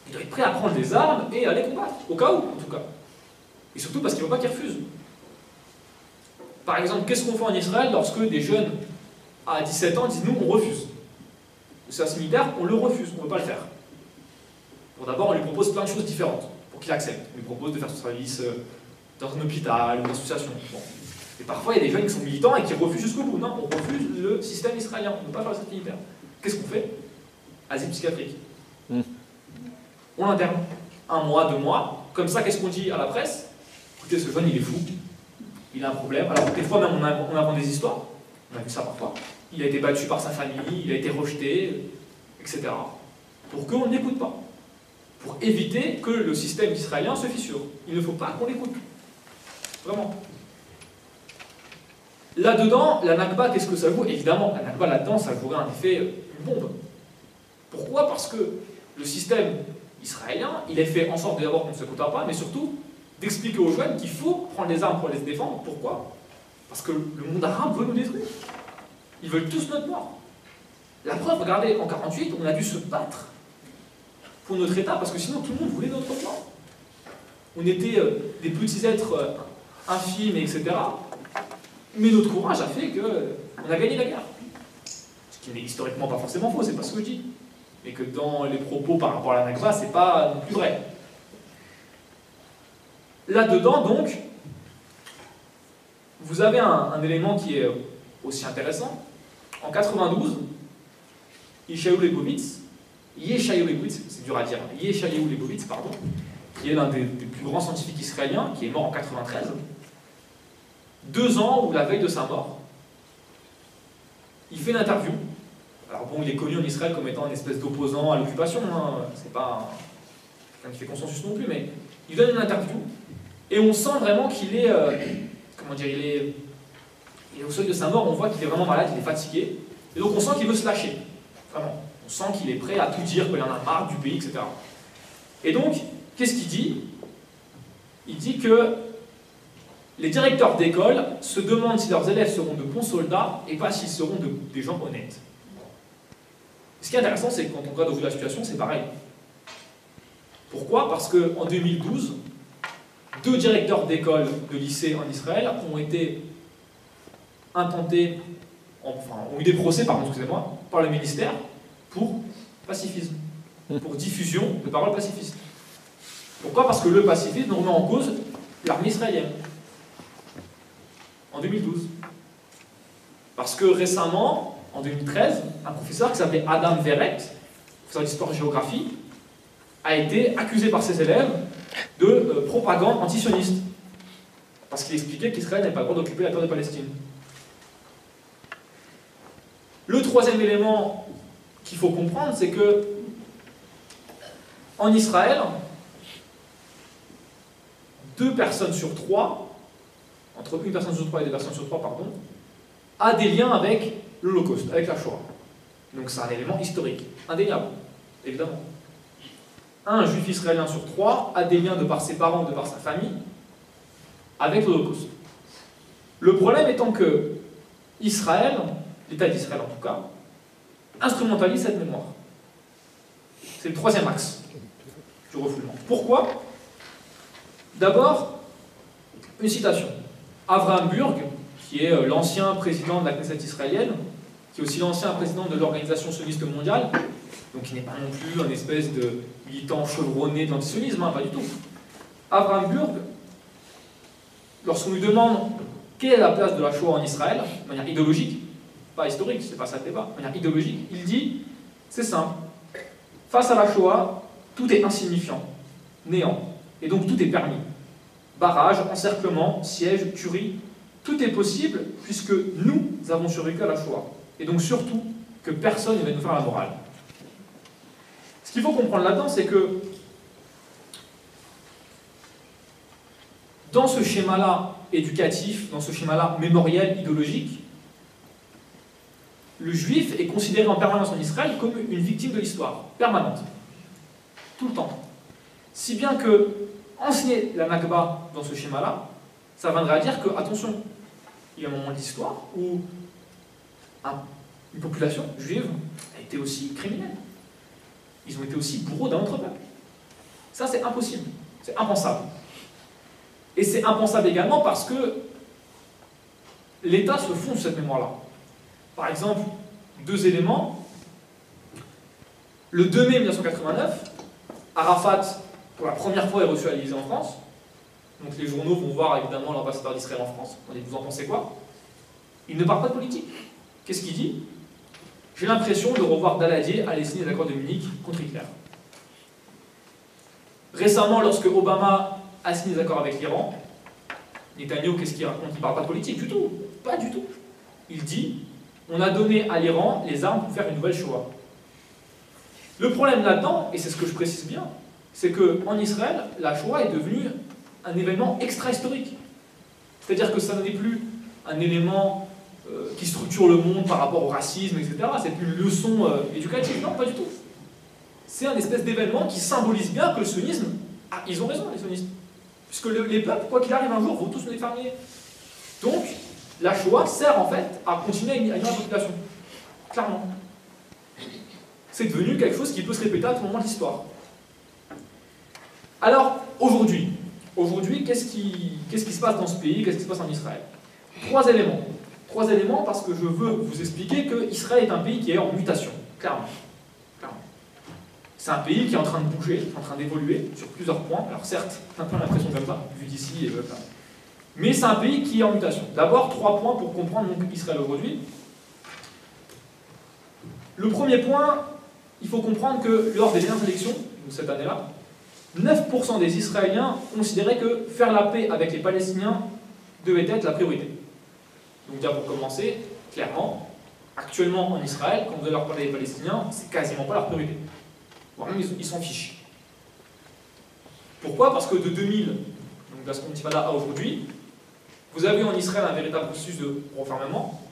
Il doit être prêt à prendre des armes et aller combattre. Au cas où, en tout cas. Et surtout parce qu'il ne faut pas qu'il refuse. Par exemple, qu'est-ce qu'on fait en Israël lorsque des jeunes à 17 ans disent nous, on refuse? Le service militaire, on le refuse, on ne veut pas le faire. Bon, d'abord, on lui propose plein de choses différentes pour qu'il accepte. On lui propose de faire son service dans un hôpital ou une association. Bon. Et parfois, il y a des jeunes qui sont militants et qui refusent jusqu'au bout. Non, on refuse le système israélien, on ne veut pas faire le service militaire. Qu'est-ce qu'on fait? Asile psychiatrique. On l'interne. 1 mois, 2 mois. Comme ça, qu'est-ce qu'on dit à la presse? Écoutez, ce jeune, il est fou. Il a un problème. Alors, des fois, même, on invente des histoires. On a vu ça parfois. Il a été battu par sa famille, il a été rejeté, etc. Pour qu'on n'écoute pas. Pour éviter que le système israélien se fissure. Il ne faut pas qu'on l'écoute. Vraiment. Là-dedans, la Nakba, qu'est-ce que ça joue? Évidemment, la Nakba, là-dedans, ça jouerait en effet une bombe. Pourquoi? Parce que le système israélien, il est fait en sorte d'abord qu'on ne se côtoie pas, mais surtout d'expliquer aux jeunes qu'il faut prendre les armes pour les défendre. Pourquoi? Parce que le monde arabe veut nous détruire. Ils veulent tous notre mort. La preuve, regardez, en 1948, on a dû se battre pour notre État, parce que sinon tout le monde voulait notre mort. On était des petits êtres infimes, etc. Mais notre courage a fait qu'on a gagné la guerre. Ce qui n'est historiquement pas forcément faux, c'est pas ce que je dis. Et que dans les propos par rapport à la Nakba, c'est pas non plus vrai. Là-dedans, donc, vous avez un élément qui est aussi intéressant. En 92, Yeshayahu Leibovitz, c'est dur à dire, Yeshayahu Leibovitz, pardon, qui est l'un des plus grands scientifiques israéliens, qui est mort en 93, 2 ans ou la veille de sa mort, il fait une interview. Alors bon, il est connu en Israël comme étant une espèce d'opposant à l'occupation, hein. C'est pas quelqu'un qui fait consensus non plus, mais il donne une interview, et on sent vraiment qu'il est, comment dire, il est au seuil de sa mort, on voit qu'il est vraiment malade, il est fatigué, et donc on sent qu'il veut se lâcher, vraiment. On sent qu'il est prêt à tout dire, qu'il en a marre du pays, etc. Et donc, qu'est-ce qu'il dit? Il dit que les directeurs d'école se demandent si leurs élèves seront de bons soldats et pas s'ils seront des gens honnêtes. Ce qui est intéressant, c'est que quand on regarde au bout de la situation, c'est pareil. Pourquoi? Parce qu'en 2012, 2 directeurs d'école de lycée en Israël ont été intentés, enfin, ont eu des procès, excusez-moi, par le ministère pour pacifisme, pour diffusion de paroles pacifistes. Pourquoi? Parce que le pacifisme remet en cause l'armée israélienne. En 2012. Parce que récemment, en 2013, un professeur qui s'appelait Adam Verret, professeur d'histoire-géographie, a été accusé par ses élèves de propagande antisioniste. Parce qu'il expliquait qu'Israël n'avait pas le droit d'occuper la terre de Palestine. Le troisième élément qu'il faut comprendre, c'est que en Israël, 2 personnes sur 3, entre 1 personne sur 3 et 2 personnes sur 3, pardon, a des liens avec l'Holocauste, avec la Shoah. Donc c'est un élément historique, indéniable, évidemment. Un juif israélien sur 3 a des liens de par ses parents ou de par sa famille avec l'Holocauste. Le problème étant que Israël, l'État d'Israël en tout cas, instrumentalise cette mémoire. C'est le 3e axe du refoulement. Pourquoi? D'abord, une citation. Avraham Burg, qui est l'ancien président de la Knesset israélienne, qui est aussi l'ancien président de l'Organisation sioniste mondiale, donc qui n'est pas non plus un espèce de militant chevronné de l'antisionisme, hein, pas du tout. Avraham Burg, lorsqu'on lui demande quelle est la place de la Shoah en Israël, de manière idéologique, pas historique, c'est pas ça le débat, de manière idéologique, il dit, c'est simple, face à la Shoah, tout est insignifiant, néant, et donc tout est permis. Barrage, encerclement, siège, tuerie, tout est possible puisque nous avons survécu à la Shoah. Et donc surtout, que personne ne va nous faire la morale. Ce qu'il faut comprendre là-dedans, c'est que dans ce schéma-là éducatif, dans ce schéma-là mémoriel, idéologique, le juif est considéré en permanence en Israël comme une victime de l'histoire, permanente, tout le temps. Si bien que enseigner la Nakba dans ce schéma-là, ça viendrait à dire que, attention, il y a un moment de l'histoire où une population juive a été aussi criminelle. Ils ont été aussi bourreaux d'un autre peuple. Ça, c'est impossible. C'est impensable. Et c'est impensable également parce que l'État se fonde sur cette mémoire-là. Par exemple, deux éléments. Le 2 mai 1989, Arafat, pour la première fois, est reçu à l'Élysée en France. Donc les journaux vont voir évidemment l'ambassadeur d'Israël en France. Vous en pensez quoi? Il ne parle pas de politique. Qu'est-ce qu'il dit? J'ai l'impression de revoir Daladier aller signer l'accord de Munich contre Hitler. Récemment, lorsque Obama a signé des accords avec l'Iran, Netanyahou, qu'est-ce qu'il raconte? Il ne parle pas de politique du tout. Pas du tout. Il dit, on a donné à l'Iran les armes pour faire une nouvelle Shoah. Le problème là-dedans, et c'est ce que je précise bien, c'est qu'en Israël, la Shoah est devenue un événement extra-historique. C'est-à-dire que ça n'est plus un élément qui structure le monde par rapport au racisme, etc. C'est plus une leçon éducative. Non, pas du tout. C'est un espèce d'événement qui symbolise bien que le sionisme, ils ont raison, les sionistes. Puisque les peuples, quoi qu'il arrive un jour, vont tous nous exterminer. Donc, la Shoah sert en fait à continuer à ignorer la population. Clairement. C'est devenu quelque chose qui peut se répéter à tout moment de l'histoire. Alors, aujourd'hui, qu'est-ce qui se passe dans ce pays? Qu'est-ce qui se passe en Israël? Trois éléments. Trois éléments parce que je veux vous expliquer que Israël est un pays qui est en mutation, clairement. C'est un pays qui est en train de bouger, qui est en train d'évoluer sur plusieurs points. Alors certes, c'est un peu l'impression comme ça, vu d'ici, mais c'est un pays qui est en mutation. D'abord, 3 points pour comprendre donc, Israël aujourd'hui. Le premier point, il faut comprendre que lors des dernières élections, donc cette année-là, 9% des Israéliens considéraient que faire la paix avec les Palestiniens devait être la priorité. Donc déjà pour commencer, clairement, actuellement en Israël, quand vous allez leur parler des Palestiniens, c'est quasiment pas leur priorité. Voire même ils s'en fichent. Pourquoi? Parce que de 2000, donc de la seconde intifada à aujourd'hui, vous avez en Israël un véritable processus de refermement.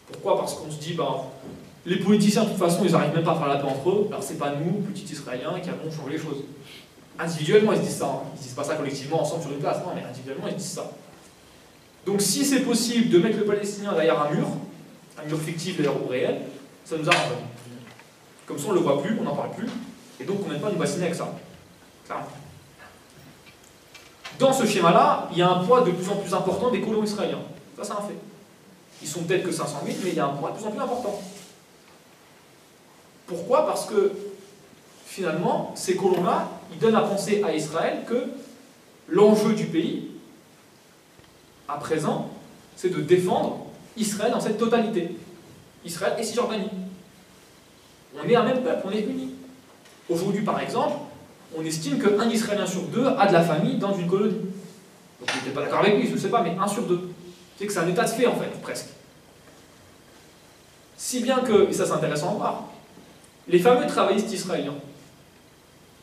Pourquoi? Parce qu'on se dit, les politiciens de toute façon, ils n'arrivent même pas à faire la paix entre eux, alors c'est pas nous, petits Israéliens, qui allons changer les choses. Individuellement, ils se disent ça. Ils ne disent pas ça collectivement, ensemble sur une place. Non, mais individuellement, ils se disent ça. Donc, si c'est possible de mettre le Palestinien derrière un mur fictif d'ailleurs ou réel, ça nous arrange. Comme ça, on ne le voit plus, on n'en parle plus, et donc on n'aime pas nous bassiner avec ça. Clairement. Dans ce schéma-là, il y a un poids de plus en plus important des colons israéliens. Ça, c'est un fait. Ils sont peut-être que 500 000, mais il y a un poids de plus en plus important. Pourquoi? Parce que finalement, ces colons-là, ils donnent à penser à Israël que l'enjeu du pays, à présent, c'est de défendre Israël dans cette totalité. Israël et Cisjordanie. On est un même peuple, on est unis. Aujourd'hui, par exemple, on estime qu'un Israélien sur 2 a de la famille dans une colonie. Donc, je n'étais pas d'accord avec lui, je ne sais pas, mais 1 sur 2. C'est que c'est un état de fait, en fait, presque. Si bien que, et ça c'est intéressant à voir, les fameux travaillistes israéliens,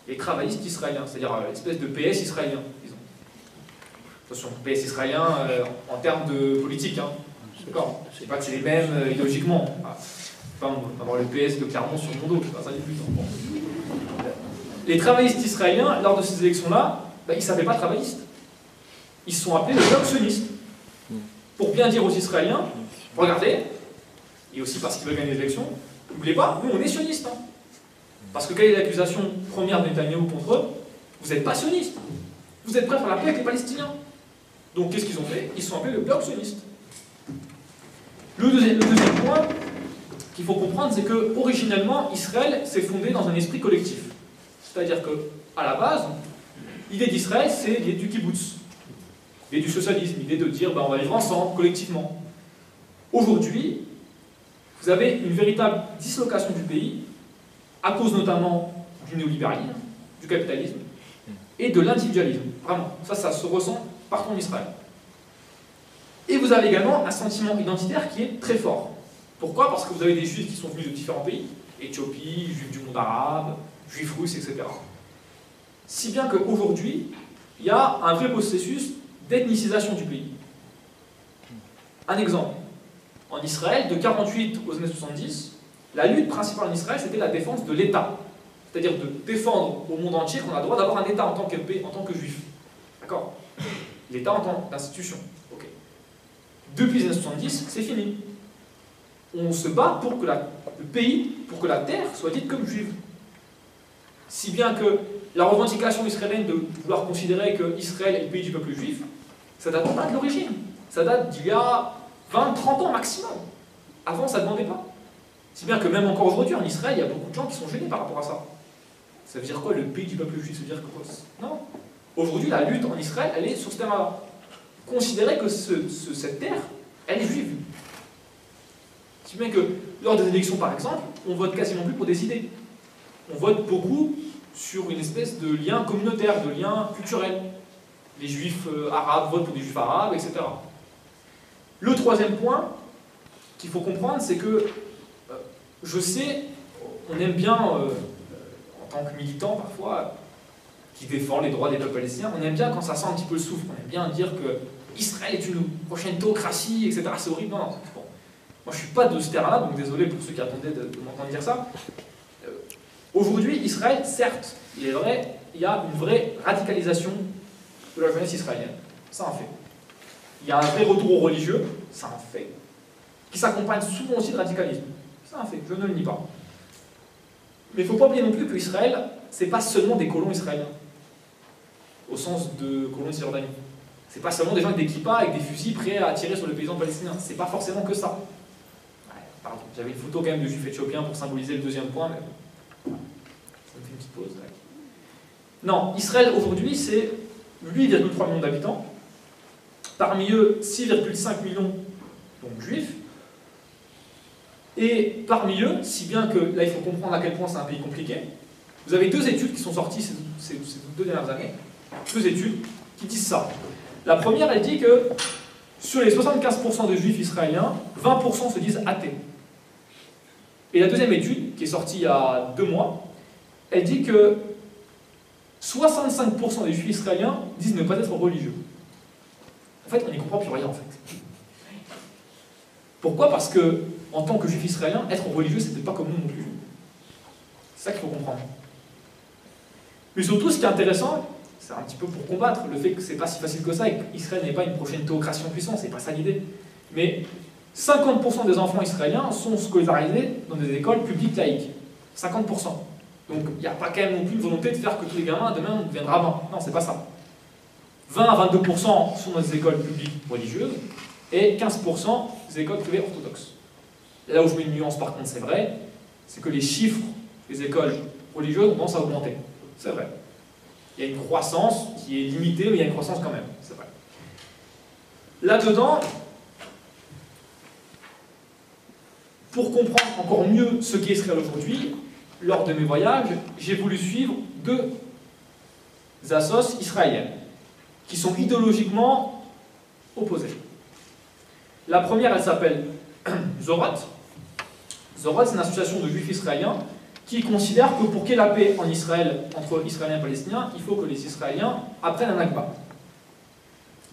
les travaillistes israéliens, c'est-à-dire l'espèce de PS israélien, disons. Attention, PS israélien en termes de politique, hein. D'accord? Je ne sais pas que c'est les mêmes idéologiquement. Enfin, on va avoir le PS de Clermont sur mon dos, je ne sais pas ça du tout. Bon. Les travaillistes israéliens, lors de ces élections-là, ils ne s'appelaient pas travaillistes. Ils se sont appelés le bloc sioniste. Pour bien dire aux Israéliens, regardez, et aussi parce qu'ils veulent gagner les élections, n'oubliez pas, nous on est sionistes. Hein. Parce que quelle est l'accusation première de Netanyahou contre eux? Vous n'êtes pas sionistes. Vous êtes prêts à faire la paix avec les Palestiniens. Donc qu'est-ce qu'ils ont fait? Ils se sont appelés le bloc sioniste. Le deuxième point qu'il faut comprendre, c'est que originellement, Israël s'est fondé dans un esprit collectif. C'est-à-dire qu'à la base, l'idée d'Israël, c'est l'idée du kibbutz, l'idée du socialisme, l'idée de dire on va vivre ensemble, collectivement. Aujourd'hui, vous avez une véritable dislocation du pays, à cause notamment du néolibéralisme, du capitalisme, et de l'individualisme. Vraiment, ça se ressent partout en Israël. Et vous avez également un sentiment identitaire qui est très fort. Pourquoi? Parce que vous avez des juifs qui sont venus de différents pays, Éthiopie, juifs du monde arabe, juifs russes, etc. Si bien qu'aujourd'hui, il y a un vrai processus d'ethnicisation du pays. Un exemple. En Israël, de 48 aux années 70, la lutte principale en Israël, c'était la défense de l'État. C'est-à-dire de défendre au monde entier qu'on a le droit d'avoir un État en tant que juif. D'accord? L'État en tant qu'institution. Ok. Depuis les années 70, c'est fini. On se bat pour que le pays, pour que la terre soit dite comme juive. Si bien que la revendication israélienne de vouloir considérer que Israël est le pays du peuple juif, ça date pas de l'origine. Ça date d'il y a 20, 30 ans maximum. Avant, ça ne demandait pas. Si bien que même encore aujourd'hui, en Israël, il y a beaucoup de gens qui sont gênés par rapport à ça. Ça veut dire quoi, le pays du peuple juif? Ça veut dire quoi? Non. Aujourd'hui, la lutte en Israël, elle est sur ce thème-là. Considérer que cette terre, elle est juive. Si bien que, lors des élections, par exemple, on vote quasiment plus pour des idées. On vote beaucoup sur une espèce de lien communautaire, de lien culturel. Les juifs arabes votent pour des juifs arabes, etc. Le troisième point qu'il faut comprendre, c'est que, je sais, on aime bien, en tant que militant parfois, qui défend les droits des peuples palestiniens, on aime bien quand ça sent un petit peu le souffle, on aime bien dire que Israël est une prochaine théocratie, etc. C'est horrible, non, bon. Moi je ne suis pas de ce terrain-là, donc désolé pour ceux qui attendaient de m'entendre dire ça. Aujourd'hui, Israël, certes, il est vrai, il y a une vraie radicalisation de la jeunesse israélienne. C'est un fait. Il y a un vrai retour au religieux, c'est un fait, qui s'accompagne souvent aussi de radicalisme. C'est un fait, je ne le nie pas. Mais il ne faut pas oublier non plus qu'Israël, ce n'est pas seulement des colons israéliens, au sens de colons de Cisjordanie. Ce n'est pas seulement des gens avec des kippas, avec des fusils prêts à tirer sur les paysans palestiniens. Ce n'est pas forcément que ça. Ouais, pardon, j'avais une photo quand même de juifs éthiopiens pour symboliser le deuxième point, mais ça me fait une petite pause. Là. Non, Israël aujourd'hui, c'est 8,3 millions d'habitants. Parmi eux, 6,5 millions donc, juifs. Et parmi eux, si bien que, là il faut comprendre à quel point c'est un pays compliqué, vous avez deux études qui sont sorties ces 2 dernières années, 2 études qui disent ça. La première, elle dit que sur les 75% de juifs israéliens, 20% se disent athées. Et la deuxième étude, qui est sortie il y a 2 mois, elle dit que 65% des juifs israéliens disent ne pas être religieux. En fait, on n'y comprend plus rien en fait. Pourquoi? Parce que, en tant que juif israélien, être religieux, c'était pas comme nous non plus. C'est ça qu'il faut comprendre. Mais surtout, ce qui est intéressant, c'est un petit peu pour combattre le fait que c'est pas si facile que ça et qu'Israël n'est pas une prochaine théocratie en puissance, c'est pas ça l'idée. Mais 50% des enfants israéliens sont scolarisés dans des écoles publiques laïques. 50%. Donc il n'y a pas quand même non plus une volonté de faire que tous les gamins demain deviennent rabbins. Non, c'est pas ça. 20 à 22% sont dans des écoles publiques religieuses et 15% des écoles privées orthodoxes. Et là où je mets une nuance par contre, c'est vrai, c'est que les chiffres des écoles religieuses ont tendance à augmenter. C'est vrai. Il y a une croissance qui est limitée, mais il y a une croissance quand même. C'est vrai. Là-dedans, pour comprendre encore mieux ce qu'est Israël aujourd'hui, lors de mes voyages, j'ai voulu suivre 2 assos israéliennes, qui sont idéologiquement opposées. La première, elle s'appelle Zorot. Zorot, c'est une association de juifs israéliens qui considère que pour qu'il y ait la paix en Israël, entre Israéliens et Palestiniens, il faut que les Israéliens apprennent un Nakba.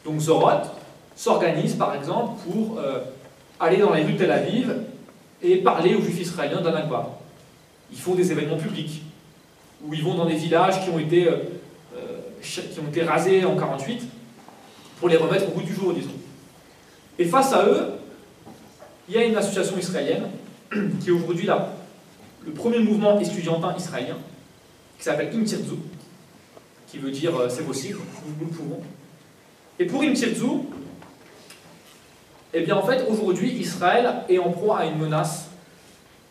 Donc Zorot s'organise par exemple pour aller dans les rues de Tel Aviv et parler aux juifs israéliens d'un Nakba. Ils font des événements publics, où ils vont dans des villages qui ont été rasés en 1948 pour les remettre au goût du jour, disons. Et face à eux, il y a une association israélienne qui est aujourd'hui le premier mouvement estudiantin israélien, qui s'appelle Im Tirzu, qui veut dire c'est possible, nous le pouvons. Et pour Im Tirzu, eh bien en fait, aujourd'hui, Israël est en proie à une menace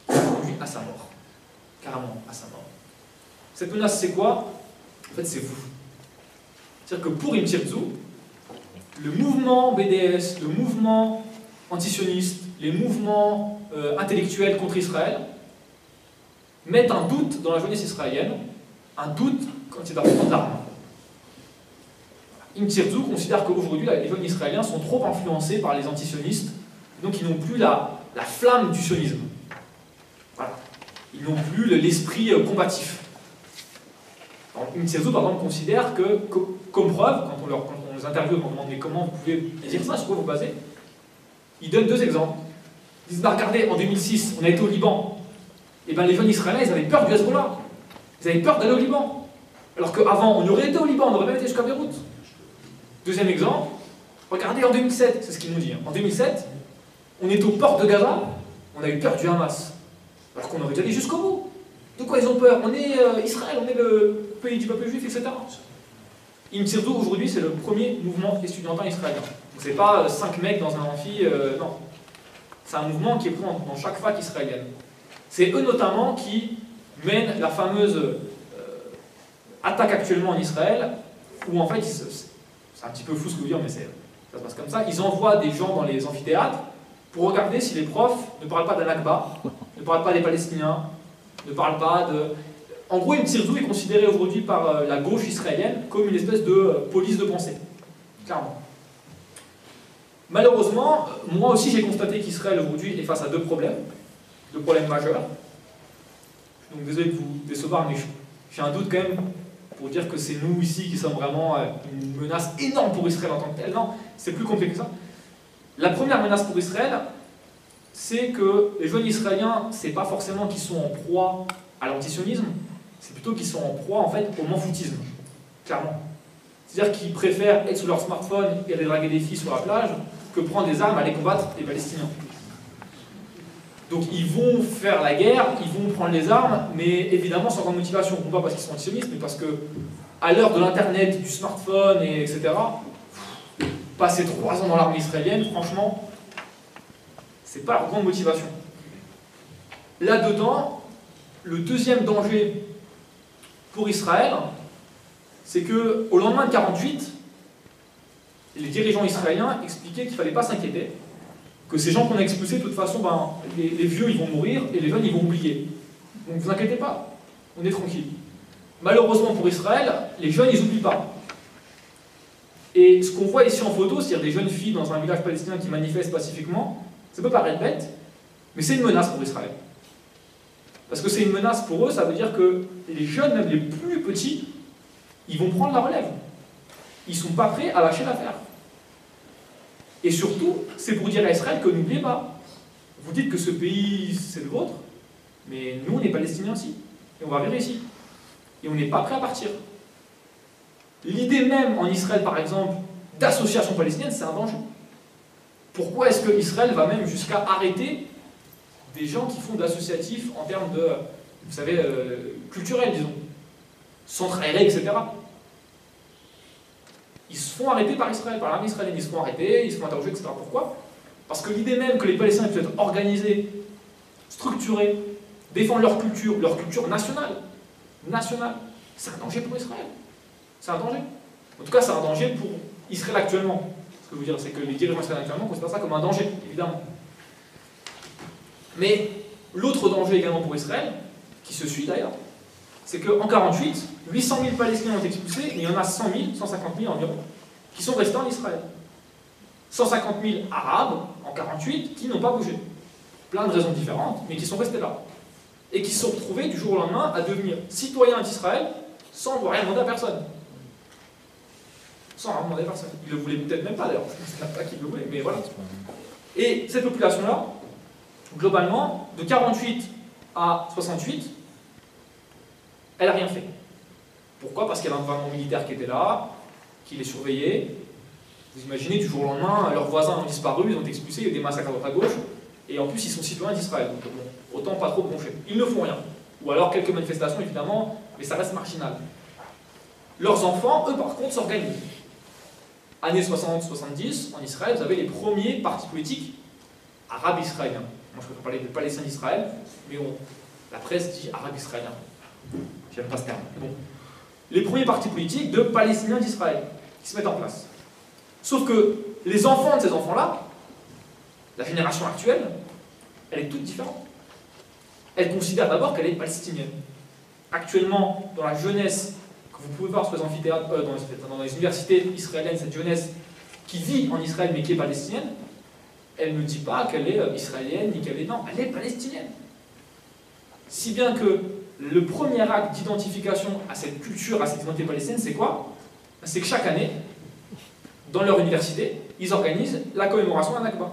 qui conduit à sa mort. Carrément à sa mort. Cette menace, c'est quoi? En fait, c'est vous. C'est-à-dire que pour Im Tirzu, le mouvement BDS, le mouvement antisioniste, les mouvements intellectuels contre Israël mettent un doute dans la jeunesse israélienne, un doute quand il est important de l'arme. Im Tirzu considère qu'aujourd'hui, les jeunes israéliens sont trop influencés par les antisionistes, donc ils n'ont plus la flamme du sionisme. Voilà. Ils n'ont plus l'esprit combatif. Im Tirzu, par exemple, considère que, comme preuve, quand on les interviewe, quand on demande mais comment vous pouvez dire ça, sur quoi vous basez, il donne deux exemples. Ils disent, bah, regardez, en 2006, on a été au Liban, et bien les jeunes Israéliens, ils avaient peur du Hezbollah. Ils avaient peur d'aller au Liban. Alors qu'avant, on aurait été au Liban, on aurait même été jusqu'à Beyrouth. Deuxième exemple, regardez en 2007, c'est ce qu'il nous dit. En 2007, on est aux portes de Gaza, on a eu peur du Hamas. Alors qu'on aurait dû aller jusqu'au bout. De quoi ils ont peur? On est Israël, on est le pays du peuple juif, etc. Im Tirzu, aujourd'hui, c'est le premier mouvement estudiantin israélien. Donc c'est pas 5 mecs dans un amphi, non. C'est un mouvement qui est pris dans chaque fac israélienne. C'est eux notamment qui mènent la fameuse attaque actuellement en Israël, où en fait, c'est un petit peu fou ce que je veux dire, mais ça se passe comme ça, ils envoient des gens dans les amphithéâtres pour regarder si les profs ne parlent pas d'Al-Nakba, ne parlent pas des Palestiniens, ne parlent pas de... En gros, Im Tirzu est considéré aujourd'hui par la gauche israélienne comme une espèce de police de pensée, clairement. Malheureusement, moi aussi j'ai constaté qu'Israël aujourd'hui est face à deux problèmes majeurs. Donc désolé de vous décevoir, mais j'ai un doute quand même pour dire que c'est nous ici qui sommes vraiment une menace énorme pour Israël en tant que tel. Non, c'est plus compliqué que ça. La première menace pour Israël, c'est que les jeunes Israéliens, c'est pas forcément qu'ils sont en proie à l'antisionisme, c'est plutôt qu'ils sont en proie en fait au manfoutisme, clairement. C'est-à-dire qu'ils préfèrent être sur leur smartphone et aller draguer des filles sur la plage que prendre des armes et aller combattre les Palestiniens. Donc ils vont faire la guerre, ils vont prendre les armes, mais évidemment sans grande motivation. Non pas parce qu'ils sont antisionistes, mais parce que à l'heure de l'internet, du smartphone, etc., passer 3 ans dans l'armée israélienne, franchement, c'est pas leur grande motivation. Là-dedans, le deuxième danger pour Israël, c'est que au lendemain de 48, les dirigeants israéliens expliquaient qu'il ne fallait pas s'inquiéter, que ces gens qu'on a expulsés, de toute façon, ben, les vieux ils vont mourir et les jeunes ils vont oublier. Donc vous inquiétez pas, on est tranquille. Malheureusement pour Israël, les jeunes ils n'oublient pas. Et ce qu'on voit ici en photo, c'est-à-dire des jeunes filles dans un village palestinien qui manifestent pacifiquement, ça peut paraître bête, mais c'est une menace pour Israël. Parce que c'est une menace pour eux, ça veut dire que les jeunes, même les plus petits, ils vont prendre la relève. Ils ne sont pas prêts à lâcher l'affaire. Et surtout, c'est pour dire à Israël que n'oubliez pas, vous dites que ce pays, c'est le vôtre, mais nous, on est Palestiniens aussi. Et on va vivre ici. Et on n'est pas prêt à partir. L'idée même en Israël, par exemple, d'association palestinienne, c'est un danger. Pourquoi est-ce qu'Israël va même jusqu'à arrêter des gens qui font de l'associatif en termes de, vous savez, culturel, disons, centre aéré, etc. Ils se font arrêter par Israël, par l'armée israélienne, ils se font arrêter, ils se font interroger, etc. Pourquoi? Parce que l'idée même que les Palestiniens puissent être organisés, structurés, défendre leur culture nationale, c'est un danger pour Israël. C'est un danger. En tout cas, c'est un danger pour Israël actuellement. Ce que je veux dire, c'est que les dirigeants israéliens actuellement considèrent ça comme un danger, évidemment. Mais l'autre danger également pour Israël, qui se suit d'ailleurs, c'est qu'en 1948, 800 000 Palestiniens ont été expulsés, mais il y en a 100 000, 150 000 environ, qui sont restés en Israël. 150 000 Arabes, en 1948, qui n'ont pas bougé. Plein de raisons différentes, mais qui sont restés là. Et qui se sont retrouvés du jour au lendemain à devenir citoyens d'Israël sans rien demander à personne. Sans rien demander à personne. Ils ne le voulaient peut-être même pas d'ailleurs, c'est pas qu'ils le voulaient, mais voilà. Et cette population-là, globalement, de 48 à 68, elle n'a rien fait. Pourquoi? Parce qu'il y avait un gouvernement militaire qui était là, qui les surveillait. Vous imaginez, du jour au lendemain, leurs voisins ont disparu, ils ont été expulsés, il y a eu des massacres à droite à gauche, et en plus ils sont citoyens d'Israël, donc bon, autant pas trop broncher. Ils ne font rien. Ou alors quelques manifestations évidemment, mais ça reste marginal. Leurs enfants, eux par contre, s'organisent. Années 60-70, en Israël, vous avez les premiers partis politiques arabes israéliens. Moi je préfère parler de Palestiniens d'Israël, mais la presse dit arabes israéliens. J'aime pas ce terme. Bon. Les premiers partis politiques de Palestiniens d'Israël qui se mettent en place. Sauf que les enfants de ces enfants-là, la génération actuelle, elle est toute différente. Elle considère d'abord qu'elle est palestinienne. Actuellement, dans la jeunesse que vous pouvez voir sur les amphithéâtres, dans les universités israéliennes, cette jeunesse qui vit en Israël mais qui est palestinienne, elle ne dit pas qu'elle est israélienne ni qu'elle est... Non, elle est palestinienne. Si bien que le premier acte d'identification à cette culture, à cette identité palestinienne, c'est quoi? C'est que chaque année, dans leur université, ils organisent la commémoration d'un Nakba.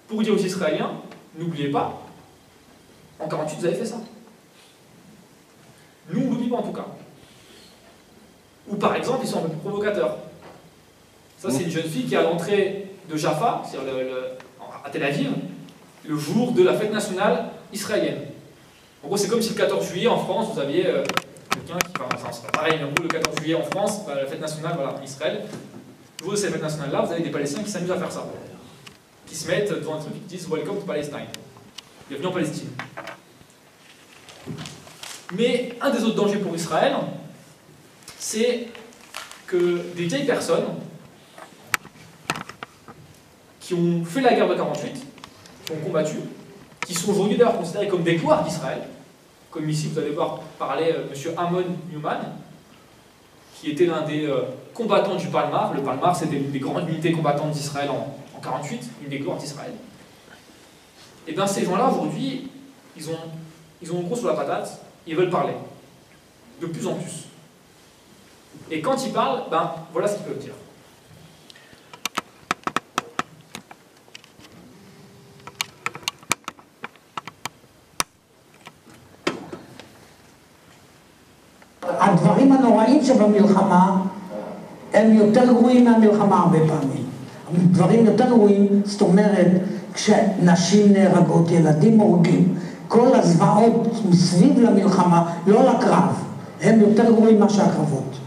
Pour dire aux Israéliens, n'oubliez pas, en 48, vous avez fait ça. Nous, on n'oublie pas en tout cas. Ou par exemple, ils sont un peu plus provocateurs. Ça, c'est une jeune fille qui est à l'entrée de Jaffa, c'est-à-dire à Tel Aviv, le jour de la fête nationale israélienne. En gros, c'est comme si le 14 juillet en France, vous aviez quelqu'un qui... Enfin, c'est pas pareil, mais en gros, le 14 juillet en France, la fête nationale, voilà, en Israël, le jour de cette fête nationale-là, vous avez des Palestiniens qui s'amusent à faire ça. Qui se mettent devant un truc qui disent Welcome to Palestine. Bienvenue en Palestine. Mais un des autres dangers pour Israël, c'est que des vieilles personnes qui ont fait la guerre de 48, qui ont combattu, qui sont aujourd'hui d'ailleurs considérés comme des gloires d'Israël, comme ici vous allez voir parler M. Amon Newman, qui était l'un des combattants du Palmar. Le Palmar, c'était une des grandes unités combattantes d'Israël en 48, une des gloires d'Israël. Et bien ces gens-là, aujourd'hui, ils ont le gros sur la patate, ils veulent parler. De plus en plus. Et quand ils parlent, ben voilà ce qu'ils peuvent dire. הדברים הנוראים שבמלחמה הם יותר גרועים מהמלחמה הרבה פעמים. דברים יותר גרועים, זאת אומרת, כשנשים נהרגות, ילדים הורגים, כל הזוועות מסביב למלחמה, לא לקרב, הם יותר גרועים מה שהקרבות.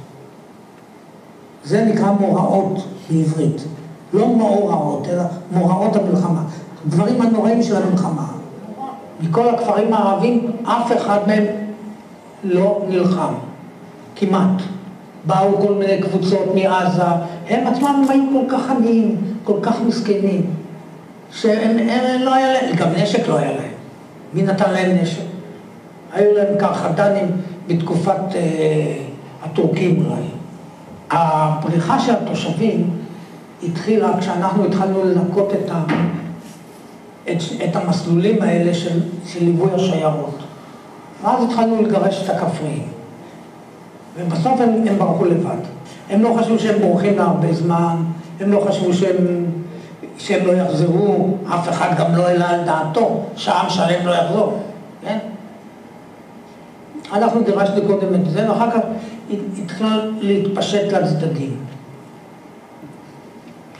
זה נקרא מוראות בעברית. לא מאורעות, אלא מוראות המלחמה. דברים הנוראים של המלחמה. מכל הכפרים הערבים, אף אחד מהם לא נלחם. כמעט. באו כל מיני קבוצות מעזה, הם עצמם היו כל כך עניים, כל כך מסכנים, שהם לא היה להם, גם נשק לא היה להם. מי נתן להם נשק? היו להם קרחדנים בתקופת הטורקים אולי. הפריחה של התושבים התחילה כשאנחנו התחלנו לנקות את המסלולים האלה של ליווי השיירות. ואז התחלנו לגרש את הכפריים. ובסוף הם ברחו לבד. הם לא חשבו שהם בורחים להרבה זמן, הם לא חשבו שהם לא יחזרו, אף אחד גם לא העלה על דעתו, שעם שלם לא יחזור, כן? אנחנו גירשנו קודם את זה, ואחר כך התחיל להתפשט לצדדים.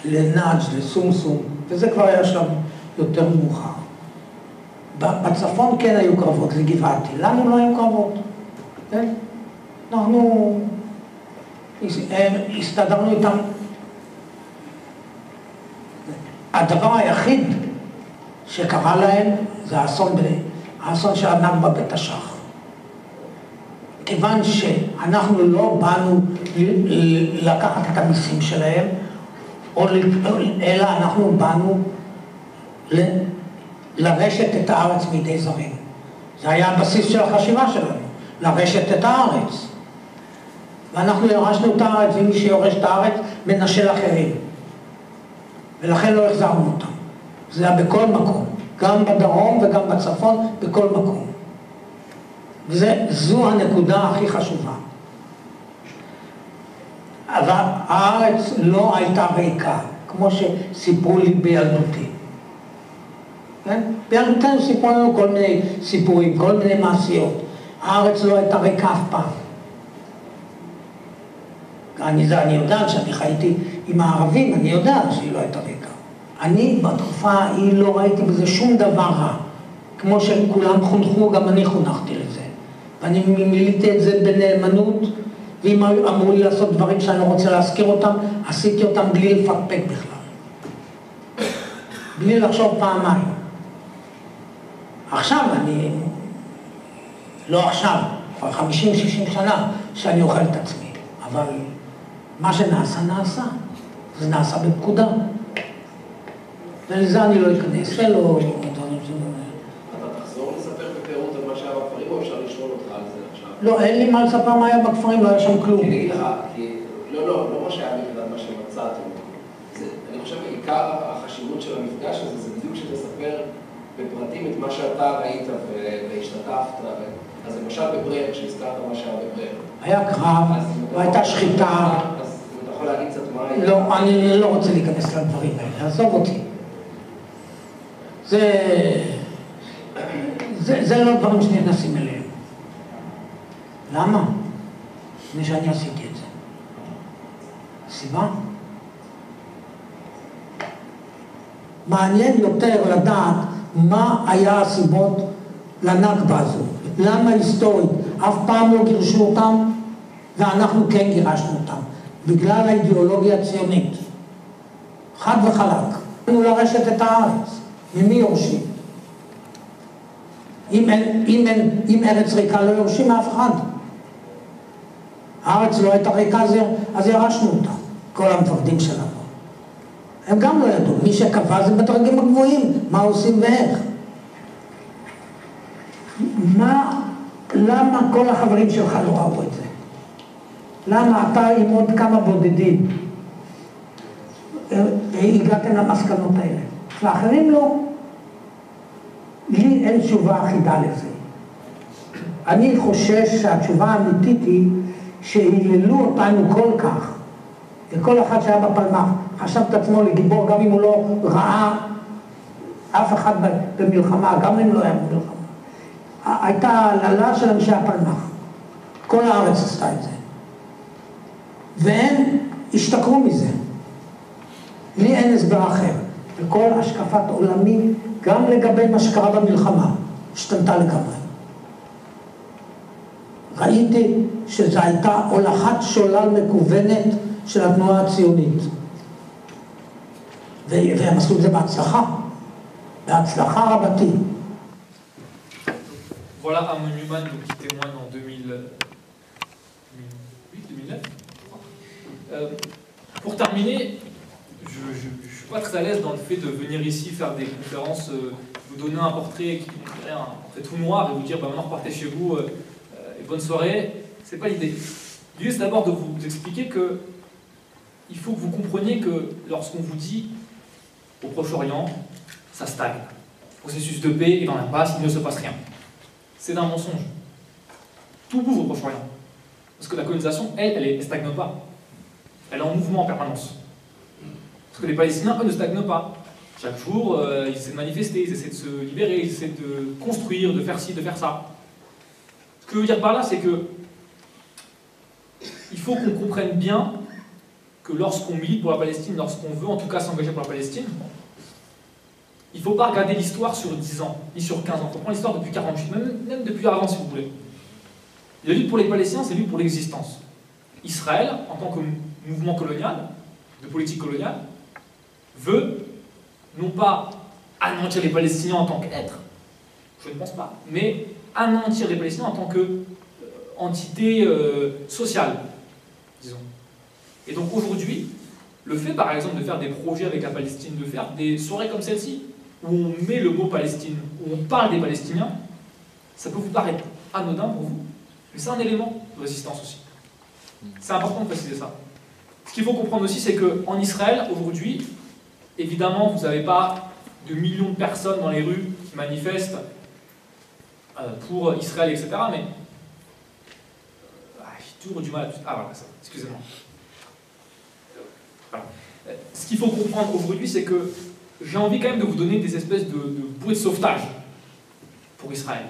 לנאג', לסומסום, וזה כבר היה שלב יותר מאוחר. בצפון כן היו קרבות, לגבעתי, לנו לא היו קרבות, כן? אנחנו הסתדרנו איתם. הדבר היחיד שקרה להם זה האסון של הנכבה בתש"ח. כיוון שאנחנו לא באנו לקחת את המיסים שלהם, אלא אנחנו באנו לרשת את הארץ מידי זרים. זה היה הבסיס של החשיבה שלנו, לרשת את הארץ. ואנחנו ירשנו את הארץ, ומי שיורש את הארץ מנשל אחרים. ולכן לא החזרנו אותם. זה היה בכל מקום, גם בדרום וגם בצפון, בכל מקום. וזו הנקודה הכי חשובה. אבל הארץ לא הייתה ריקה, כמו שסיפרו לי בילדותי. כן? בילדותנו סיפרו לנו כל מיני סיפורים, כל מיני מעשיות. הארץ לא הייתה ריקה אף פעם. אני יודע שאני חייתי עם הערבים, אני יודע שהיא לא הייתה ריקה. אני בתקופה ההיא לא ראיתי בזה שום דבר רע. כמו שכולם חונכו, גם אני חונכתי לזה. ואני מיליתי את זה בנאמנות, ואם אמרו לי לעשות דברים שאני לא רוצה להזכיר אותם, עשיתי אותם בלי לפקפק בכלל. בלי לחשוב פעמיים. עכשיו אני, לא עכשיו, כבר 50-60 שנה שאני אוכל את עצמי, אבל מה שנעשה, נעשה. זה נעשה בפקודה. ולזה אני לא אכנס, זה לא דברים לא, אין לי מה לספר מה היה בכפרים, לא היה שם כלום. אני אגיד לך, לא מה שהיה מבחינת מה שמצאתם. אני חושב בעיקר החשיבות של המפגש הזה, זה בדיוק שתספר בפרטים את מה שאתה ראית והשתתפת. אז למשל בברר, שהזכרת מה שהיה בברר. היה קרב, והייתה שחיטה. אז אתה יכול להגיד קצת מה היה? לא, אני לא רוצה להיכנס לדברים האלה, עזוב אותי. זה לא דברים שנכנסים אליהם. למה? לפני שאני עשיתי את זה. סיבה? מעניין יותר לדעת מה היה הסיבות לנכבה הזו. למה היסטורית? אף פעם לא גירשו אותם, ואנחנו כן גירשנו אותם. בגלל האידיאולוגיה הציונית. חד וחלק. אנחנו לרשת את הארץ. ממי יורשים? אם ארץ ריקה לא יורשים מאף אחד. הארץ לא הייתה ריקה, אז ירשנו אותה. כל המפקדים שלנו. הם גם לא ידעו. מי שקבע זה בדרגים הגבוהים. מה עושים ואיך. למה כל החברים שלך לא ראו את זה? למה אתה עם עוד כמה בודדים הגעתם למסקנות האלה? ואחרים לא. לי אין תשובה אחידה לזה. אני חושש שהתשובה האמיתית היא שהיללו אותנו כל כך, וכל אחד שהיה בפלמ"ח חשב את עצמו לגיבור גם אם הוא לא ראה אף אחד במלחמה, גם אם לא היה במלחמה. הייתה העללה של אנשי הפלמ"ח. כל הארץ עשתה את זה. והם השתכרו מזה. לי אין הסבר אחר. וכל השקפת עולמי, גם לגבי מה שקרה במלחמה, השתנתה לגמרי. ראיתי שזו הייתה הולכת שולל מקוונת של התנועה הציונית. והם עשו את זה בהצלחה. בהצלחה רבתי. Voilà un monument qui témoigne en 2008-2009. Pour terminer, je ne suis pas très à l'aise dans le fait de venir ici faire des conférences, vous donner un portrait qui est un portrait tout noir et vous dire bah, maintenant repartez chez vous et bonne soirée. Ce n'est pas l'idée. L'idée c'est d'abord de vous expliquer que il faut que vous compreniez que lorsqu'on vous dit au Proche-Orient, ça stagne. Processus de paix et dans l'impasse, il ne se passe rien. C'est un mensonge. Tout bouge au Proche-Orient. Parce que la colonisation, elle ne stagne pas. Elle est en mouvement en permanence. Parce que les Palestiniens, eux, ne stagnent pas. Chaque jour, ils essaient de manifester, ils essaient de se libérer, ils essaient de construire, de faire ci, de faire ça. Ce que je veux dire par là, c'est que il faut qu'on comprenne bien que lorsqu'on milite pour la Palestine, lorsqu'on veut en tout cas s'engager pour la Palestine, il ne faut pas regarder l'histoire sur 10 ans, ni sur 15 ans. Il faut prendre l'histoire depuis 48, même depuis avant si vous voulez. La lutte pour les Palestiniens, c'est la lutte pour l'existence. Israël, en tant que mouvement colonial, de politique coloniale, veut non pas anéantir les Palestiniens en tant qu'êtres, je ne pense pas, mais anéantir les Palestiniens en tant qu'entité sociale, disons. Et donc aujourd'hui, le fait par exemple de faire des projets avec la Palestine, de faire des soirées comme celle-ci, où on met le mot Palestine, où on parle des Palestiniens, ça peut vous paraître anodin pour vous, mais c'est un élément de résistance aussi. C'est important de préciser ça. Ce qu'il faut comprendre aussi, c'est qu'en Israël, aujourd'hui, évidemment, vous n'avez pas de millions de personnes dans les rues qui manifestent pour Israël, etc. Mais j'ai toujours du mal à... Ah voilà, ça, excusez-moi. Voilà. Ce qu'il faut comprendre aujourd'hui, c'est que j'ai envie quand même de vous donner des espèces de bouées de sauvetage pour Israël.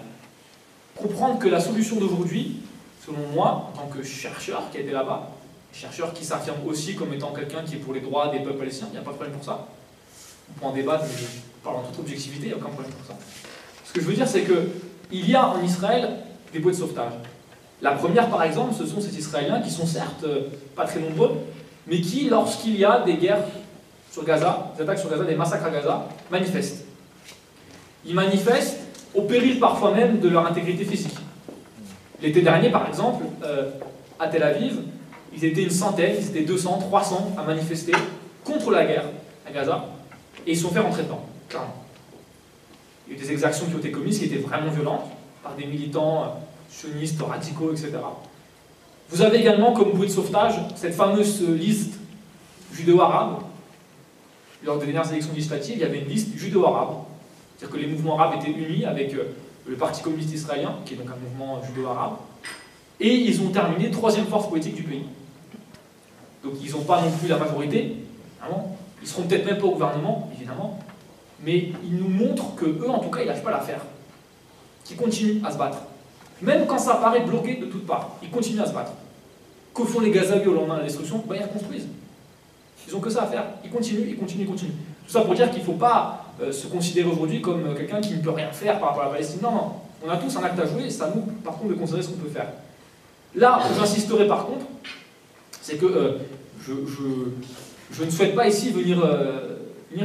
Comprendre que la solution d'aujourd'hui, selon moi, en tant que chercheur qui a été là-bas, chercheur qui s'affirme aussi comme étant quelqu'un qui est pour les droits des peuples palestiniens, il n'y a pas de problème pour ça. On peut en débattre, mais je parle en toute objectivité, il n'y a aucun problème pour ça. Ce que je veux dire, c'est qu'il y a en Israël des bouées de sauvetage. La première, par exemple, ce sont ces Israéliens qui sont certes pas très nombreux, mais qui, lorsqu'il y a des guerres sur Gaza, des attaques sur Gaza, des massacres à Gaza, manifestent. Ils manifestent au péril parfois même de leur intégrité physique. L'été dernier, par exemple, à Tel Aviv, ils étaient une centaine, ils étaient 200, 300 à manifester contre la guerre à Gaza, et ils se sont fait rentrer dedans, clairement. Il y a eu des exactions qui ont été commises, qui étaient vraiment violentes, par des militants sionistes, radicaux, etc. Vous avez également, comme bouée de sauvetage, cette fameuse liste judéo-arabe. Lors des dernières élections législatives, il y avait une liste judéo-arabe. C'est-à-dire que les mouvements arabes étaient unis avec le Parti communiste israélien, qui est donc un mouvement judéo-arabe, et ils ont terminé 3e force politique du pays. Donc ils n'ont pas non plus la majorité, vraiment. Ils seront peut-être même pas au gouvernement, évidemment, mais ils nous montrent qu'eux, en tout cas, ils n'arrivent pas à la faire. Qu'ils continuent à se battre. Même quand ça paraît bloqué de toutes parts, ils continuent à se battre. Que font les Gazaouis au lendemain de la destruction? Ils reconstruisent. Ils n'ont que ça à faire. Ils continuent, ils continuent, ils continuent. Tout ça pour dire qu'il ne faut pas se considérer aujourd'hui comme quelqu'un qui ne peut rien faire par rapport à la Palestine. Non, non. On a tous un acte à jouer, c'est à nous, par contre, de considérer ce qu'on peut faire. Là où j'insisterai par contre, c'est que je ne souhaite pas ici venir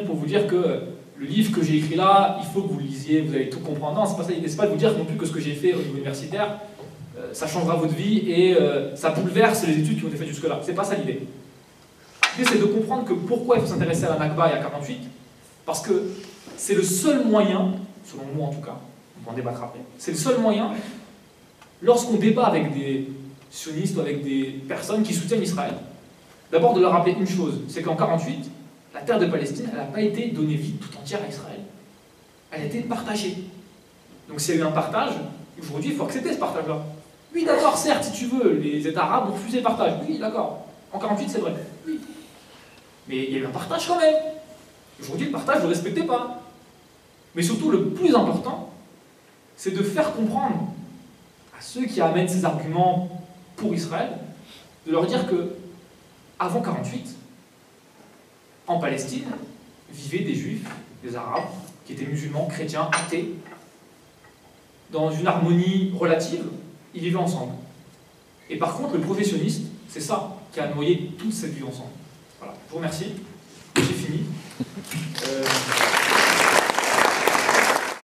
pour vous dire que le livre que j'ai écrit là, il faut que vous le lisiez, vous allez tout comprendre. Non, c'est pas ça l'idée. C'est pas de vous dire non plus que ce que j'ai fait au niveau universitaire, ça changera votre vie et ça bouleverse les études qui ont été faites jusque-là. C'est pas ça l'idée. L'idée, c'est de comprendre que pourquoi il faut s'intéresser à la Nakba et à 48, parce que c'est le seul moyen, selon moi en tout cas, on va en débattre après, c'est le seul moyen, lorsqu'on débat avec des sionistes ou avec des personnes qui soutiennent Israël, d'abord de leur rappeler une chose, c'est qu'en 48, la terre de Palestine, elle n'a pas été donnée vie tout entière à Israël. Elle a été partagée. Donc s'il y a eu un partage, aujourd'hui il faut accepter ce partage-là. Oui, d'accord, certes, si tu veux, les États arabes ont refusé le partage. Oui, d'accord. En 48, c'est vrai. Oui. Mais il y a eu un partage quand même. Aujourd'hui, le partage, vous ne le respectez pas. Mais surtout, le plus important, c'est de faire comprendre à ceux qui amènent ces arguments pour Israël, de leur dire que, avant 48, en Palestine, vivaient des Juifs, des Arabes, qui étaient musulmans, chrétiens, athées, dans une harmonie relative, ils vivaient ensemble. Et par contre, le professionniste, c'est ça qui a noyé toute cette vie ensemble. Voilà, je vous remercie. J'ai fini.